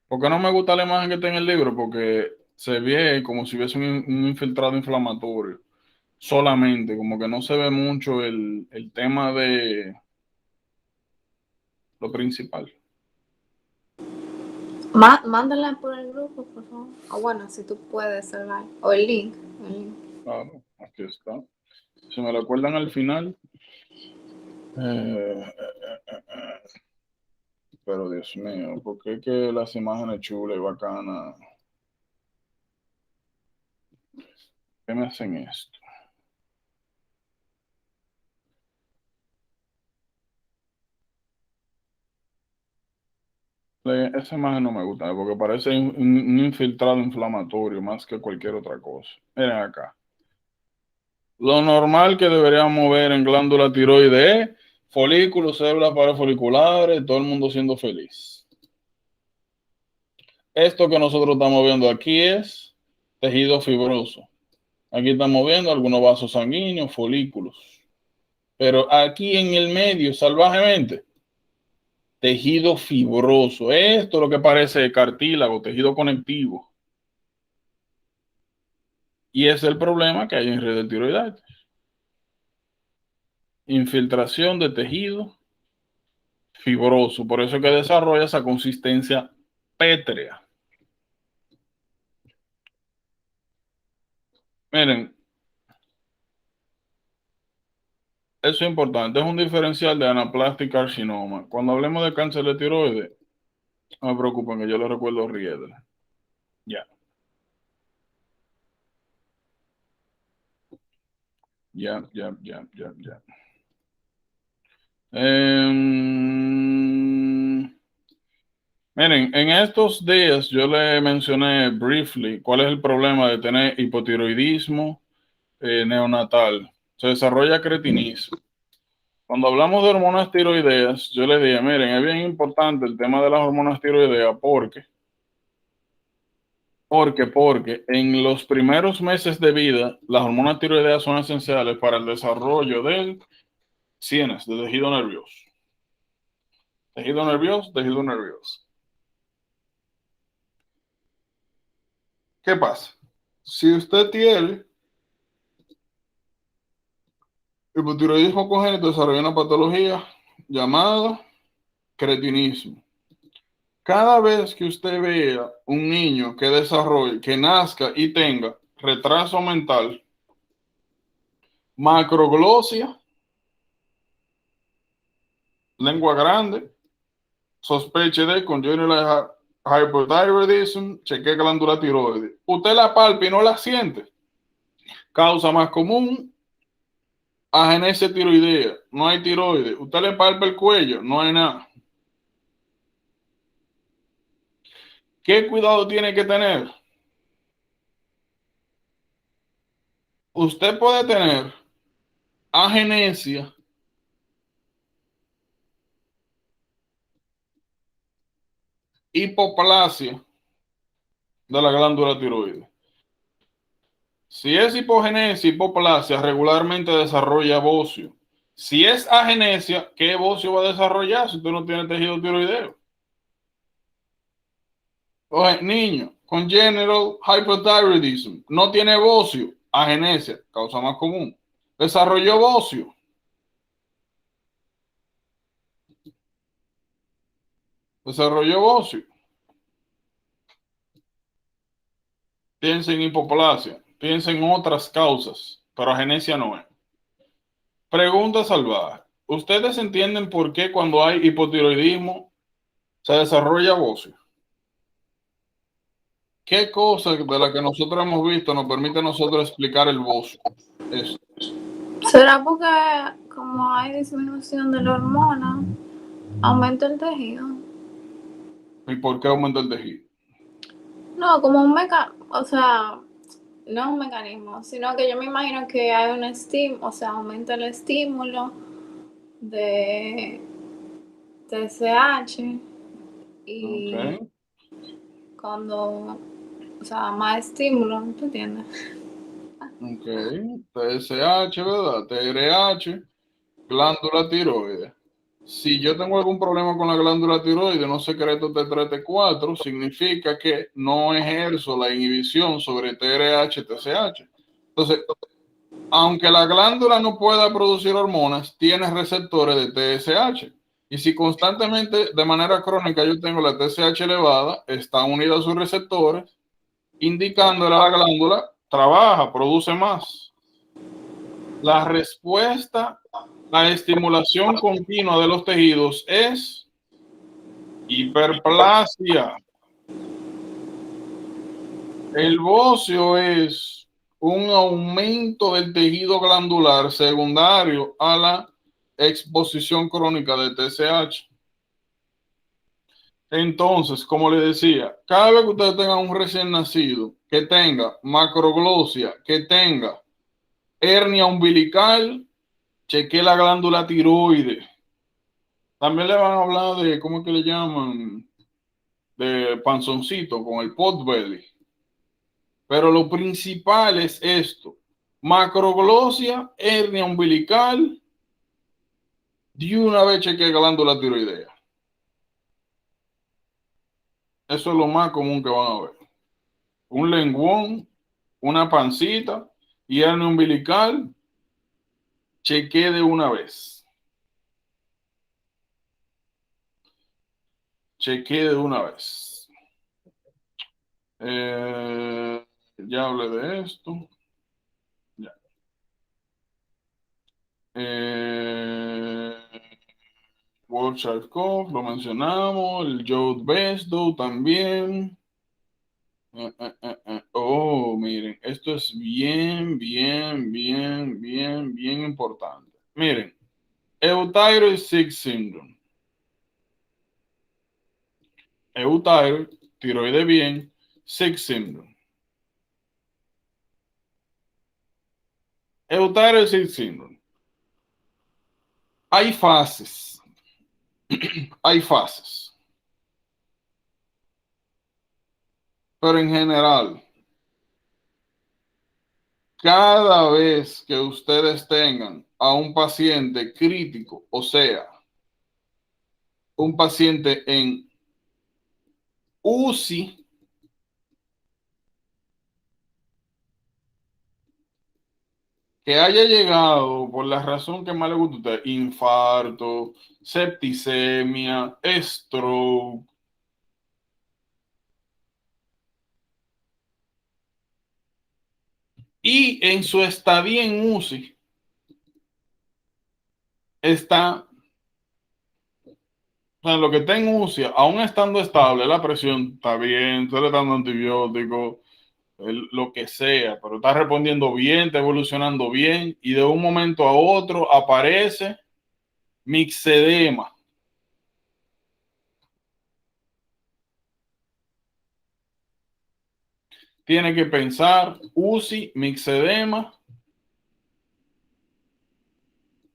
¿Por qué no me gusta la imagen que está en el libro? Porque se ve como si hubiese un infiltrado inflamatorio. Solamente, como que no se ve mucho el tema de lo principal. Mándala por el grupo, por favor. O bueno, si tú puedes, el like. O el link. Claro, aquí está. Si me lo acuerdan al final. Pero Dios mío, ¿por qué que las imágenes chulas y bacanas? ¿Qué me hacen esto? Esa imagen no me gusta porque parece un infiltrado inflamatorio más que cualquier otra cosa. Miren acá. Lo normal que deberíamos ver en glándula tiroides es folículos, células parafoliculares, todo el mundo siendo feliz. Esto que nosotros estamos viendo aquí es tejido fibroso. Aquí estamos viendo algunos vasos sanguíneos, folículos. Pero aquí en el medio, salvajemente, tejido fibroso. Esto es lo que parece cartílago, tejido conectivo. Y es el problema que hay en red de tiroides. Infiltración de tejido fibroso. Por eso es que desarrolla esa consistencia pétrea. Miren, eso es importante. Es un diferencial de anaplastic carcinoma. Cuando hablemos de cáncer de tiroides, no me preocupen que yo le recuerdo Riedel. Ya. Ya. Miren, en estos días yo le mencioné briefly cuál es el problema de tener hipotiroidismo neonatal. Se desarrolla cretinismo. Cuando hablamos de hormonas tiroideas, yo les dije, miren, es bien importante el tema de las hormonas tiroideas porque en los primeros meses de vida, las hormonas tiroideas son esenciales para el desarrollo del CNS, del tejido nervioso. Tejido nervioso, tejido nervioso. ¿Qué pasa? Si usted tiene hipotiroidismo congénito, desarrolla una patología llamada cretinismo. Cada vez que usted vea un niño que desarrolle, que nazca y tenga retraso mental, macroglosia, lengua grande, sospeche de congenital hypothyroidism, cheque glándula tiroides. Usted la palpa y no la siente. Causa más común, agenesia tiroidea. No hay tiroides. Usted le palpa el cuello, no hay nada. ¿Qué cuidado tiene que tener? Usted puede tener agenesia hipoplasia de la glándula tiroides. Si es hipogenesia, hipoplasia, regularmente desarrolla bocio. Si es agenesia, ¿qué bocio va a desarrollar si usted no tiene tejido tiroideo? Oye, niño, congenital hypothyroidism, no tiene bocio, agenesia, causa más común. Desarrolló bocio. Desarrolló bocio. Piensa en hipoplasia, piensa en otras causas, pero agenesia no es. Pregunta salvaje. ¿Ustedes entienden por qué cuando hay hipotiroidismo se desarrolla bocio? ¿Qué cosa de la que nosotros hemos visto nos permite a nosotros explicar el bocio? Eso. ¿Será porque como hay disminución de la hormona, aumenta el tejido? ¿Y por qué aumenta el tejido? No, como un mecanismo, o sea, no un mecanismo, sino que yo me imagino que hay un estímulo, o sea, aumenta el estímulo de TSH y Okay. cuando, o sea, más estímulo, ¿tú entiendes? Ok. TSH, ¿verdad? TRH, glándula tiroides. Si yo tengo algún problema con la glándula tiroides, no secreto T3, T4, significa que no ejerzo la inhibición sobre TRH, TSH. Entonces, aunque la glándula no pueda producir hormonas, tiene receptores de TSH. Y si constantemente, de manera crónica, yo tengo la TSH elevada, están unidos a sus receptores, indicándole a la glándula, trabaja, produce más. La respuesta a estimulación continua de los tejidos es hiperplasia. El bocio es un aumento del tejido glandular secundario a la exposición crónica de TSH. Entonces, como le decía, cada vez que ustedes tengan un recién nacido que tenga macroglosia, que tenga hernia umbilical, cheque la glándula tiroides. También le van a hablar de, ¿cómo es que le llaman? De panzoncito con el potbelly. Pero lo principal es esto: macroglosia, hernia umbilical, de una vez cheque glándula tiroidea. Eso es lo más común que van a ver. Un lenguón, una pancita y hernia umbilical, cheque de una vez. Cheque de una vez. Ya hablé de esto. Ya. Wolff-Charcot, lo mencionamos. El Jode Besdow también. Oh, miren, esto es bien, bien, bien, bien, bien importante. Miren, Euthyroid Sick Syndrome. Euthyroid, tiroide bien, Sick Syndrome. Euthyroid Sick Syndrome. Hay fases. Hay fases. Pero en general, cada vez que ustedes tengan a un paciente crítico, o sea, un paciente en UCI, que haya llegado por la razón que más le gusta a usted, infarto, septicemia, stroke, y en su estadía en UCI está, o sea, lo que está en UCI, aún estando estable, la presión está bien, usted le está dando antibióticos, lo que sea, pero está respondiendo bien, está evolucionando bien, y de un momento a otro aparece mixedema. Tiene que pensar UCI, mixedema,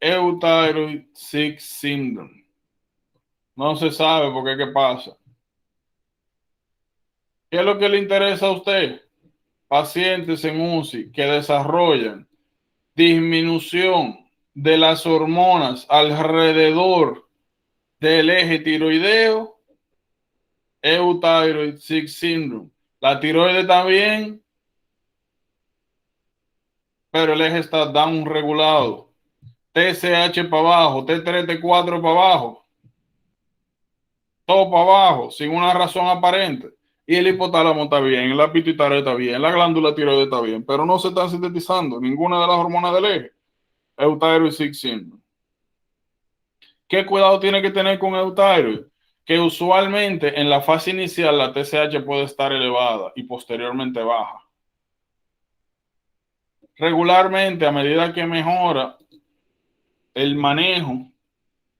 Euthyroid Sick Syndrome. No se sabe por qué pasa. ¿Qué es lo que le interesa a usted? Pacientes en UCI que desarrollan disminución de las hormonas alrededor del eje tiroideo, Euthyroid Sick Syndrome. La tiroide está bien, pero el eje está down regulado. TSH para abajo, T3, T4 para abajo. Todo para abajo, sin una razón aparente. Y el hipotálamo está bien, la pituitaria está bien, la glándula tiroides está bien, pero no se están sintetizando ninguna de las hormonas del eje. Euthyroid Sick Syndrome. ¿Qué cuidado tiene que tener con euthyroid? Que usualmente en la fase inicial la TSH puede estar elevada y posteriormente baja. Regularmente, a medida que mejora el manejo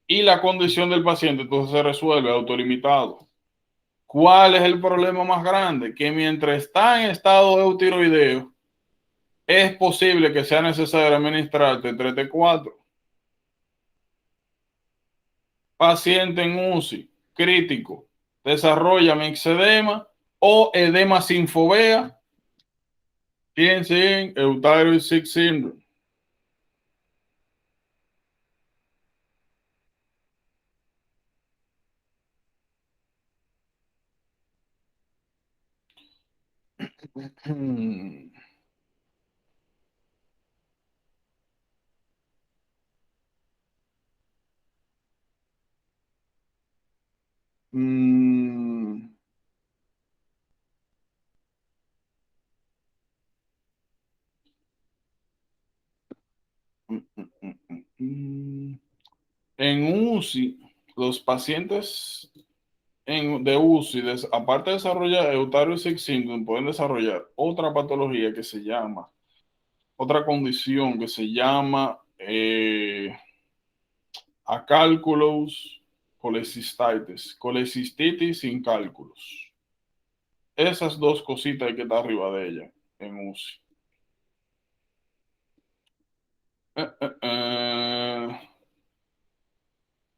y la condición del paciente, entonces se resuelve autolimitado. ¿Cuál es el problema más grande? Que mientras está en estado eutiroideo, es posible que sea necesario administrar T3-T4. Paciente en UCI, crítico, desarrolla mixedema o edema sin fovea, piensen en Euthyroid Sick Syndrome. En UCI, los pacientes de UCI, aparte de desarrollar Euthyroid Sick Syndrome, pueden desarrollar otra patología que se llama, otra condición que se llama acalculous colecistitis, colecistitis sin cálculos. Esas dos cositas hay que estar arriba de ella en UCI.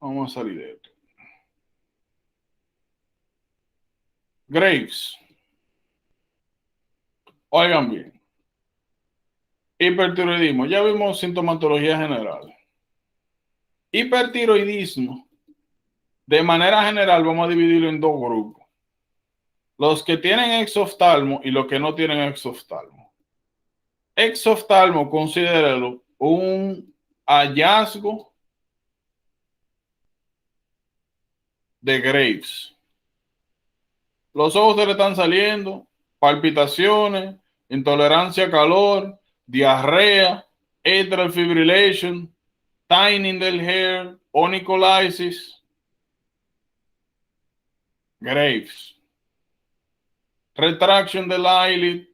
Vamos a salir de esto. Graves. Oigan bien. Hipertiroidismo. Ya vimos sintomatología general. Hipertiroidismo. De manera general vamos a dividirlo en dos grupos. Los que tienen exoftalmo y los que no tienen exoftalmo. Exoftalmo, considéralo un hallazgo de Graves. Los ojos se le están saliendo, palpitaciones, intolerancia a calor, diarrea, atrial fibrillation, thinning del hair, onycholysis. Graves. Retraction del eyelid.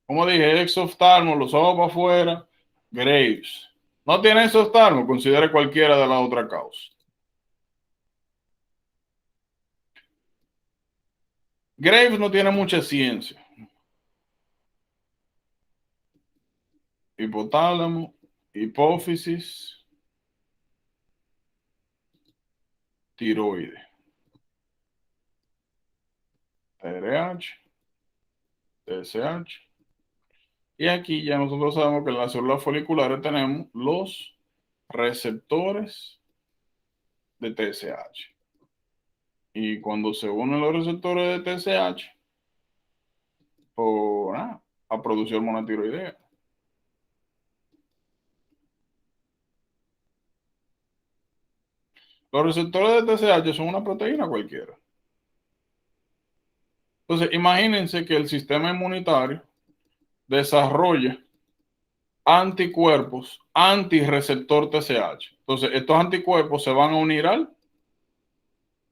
Como dije, exoftalmo, los ojos para afuera. Graves. No tiene exoftalmo, considere cualquiera de las otras causas. Graves no tiene mucha ciencia. Hipotálamo, hipófisis, tiroides. TRH, TSH. Y aquí ya nosotros sabemos que en las células foliculares tenemos los receptores de TSH. Y cuando se unen los receptores de TSH, a producir hormona tiroidea. Los receptores de TSH son una proteína cualquiera. Entonces, imagínense que el sistema inmunitario desarrolla anticuerpos antirreceptor TSH. Entonces, estos anticuerpos se van a unir al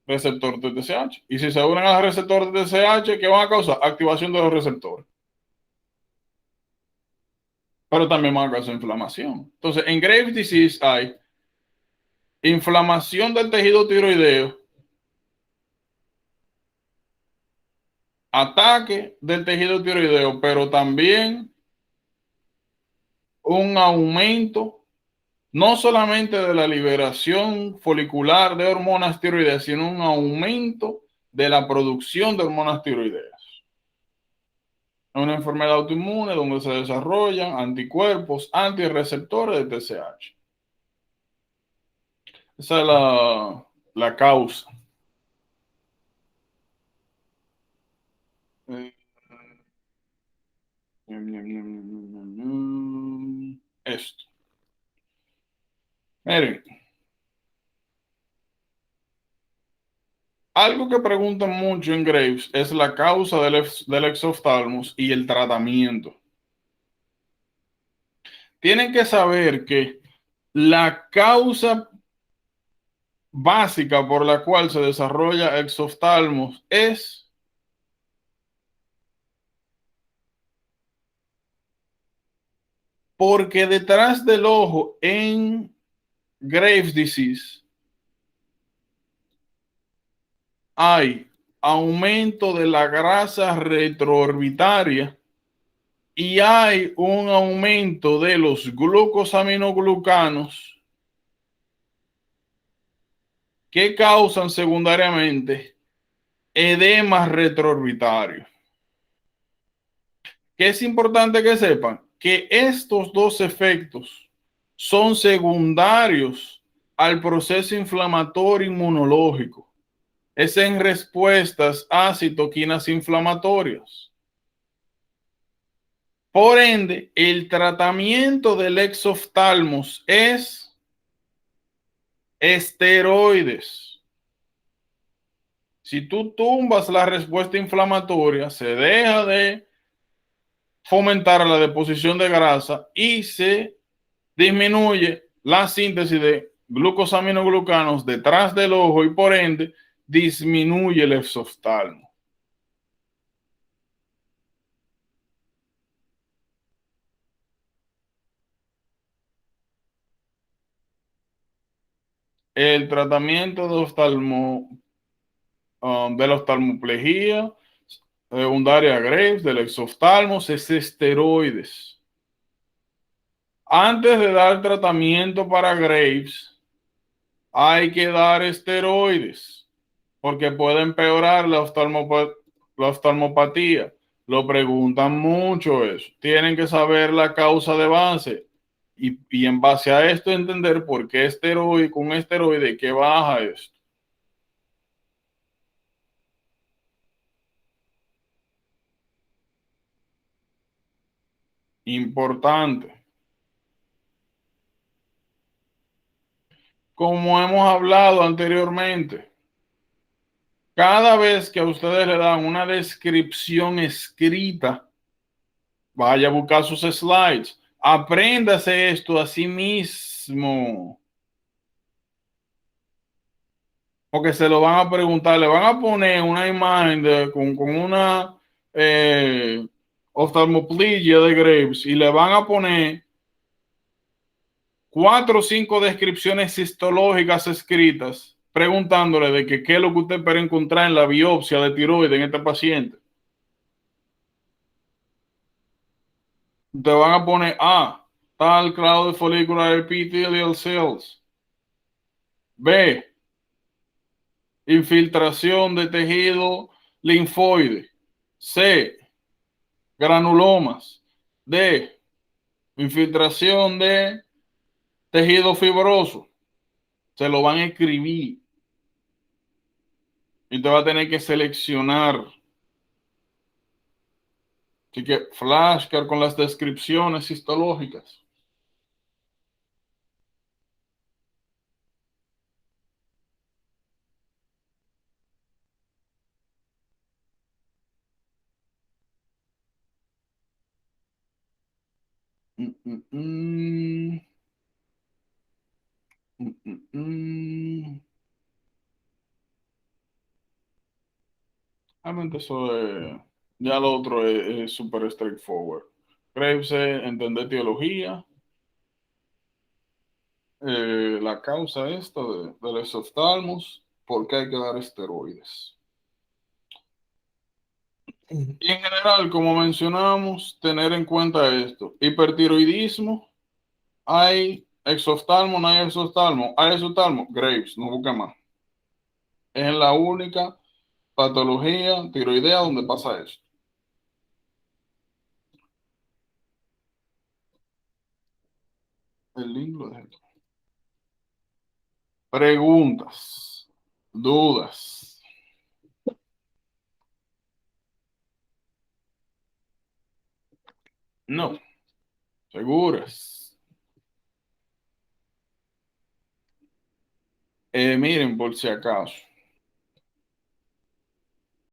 receptor de TSH. Y si se unen al receptor de TSH, ¿qué van a causar? Activación de los receptores. Pero también van a causar inflamación. Entonces, en Graves' disease hay inflamación del tejido tiroideo, ataque del tejido tiroideo, pero también un aumento no solamente de la liberación folicular de hormonas tiroideas, sino un aumento de la producción de hormonas tiroideas. Es una enfermedad autoinmune donde se desarrollan anticuerpos antirreceptores de TSH. Esa es la causa. Esto. Miren. Algo que preguntan mucho en Graves es la causa del exoftalmos y el tratamiento. tienen que saber que la causa básica por la cual se desarrolla exoftalmos es porque detrás del ojo en Graves' disease hay aumento de la grasa retroorbitaria y hay un aumento de los glucosaminoglucanos que causan secundariamente edema retroorbitario. Que es importante que sepan que estos dos efectos son secundarios al proceso inflamatorio inmunológico. Es en respuestas a citoquinas inflamatorias. Por ende, el tratamiento del exoftalmos es esteroides. Si tú tumbas la respuesta inflamatoria, se deja de fomentar la deposición de grasa y se disminuye la síntesis de glucosaminoglucanos detrás del ojo y por ende disminuye el exoftalmo. El tratamiento de la oftalmoplejía secundaria Graves, del exoftalmos, es esteroides. Antes de dar tratamiento para Graves, hay que dar esteroides, porque puede empeorar la oftalmopatía. Lo preguntan mucho eso. Tienen que saber la causa de base y en base a esto entender por qué esteroide, con esteroide, que baja esto. Importante. Como hemos hablado anteriormente, cada vez que a ustedes le dan una descripción escrita, vaya a buscar sus slides. Apréndase esto a sí mismo. Porque se lo van a preguntar, le van a poner una imagen con una oftalmoplegia de Graves y le van a poner 4 o 5 descripciones histológicas escritas preguntándole de que qué es lo que usted espera encontrar en la biopsia de tiroides en este paciente. Te van a poner tal clado de follicular epithelial cells. B, infiltración de tejido linfoide. C, granulomas. D, infiltración de tejido fibroso. Se lo van a escribir y te va a tener que seleccionar. Así que flashcard con las descripciones histológicas. Mm, mm, mm. Mm, mm, mm. Realmente eso es, ya lo otro es súper straightforward. Graves, entender teología, la causa esta del exoftalmos, por qué hay que dar esteroides. Y en general, como mencionamos, tener en cuenta esto. Hipertiroidismo, hay exoftalmo, no hay exoftalmo. Hay exoftalmo, Graves, no busque más. Es la única patología tiroidea donde pasa eso. El link lo dejé. Preguntas, dudas. No, seguras. Miren, por si acaso.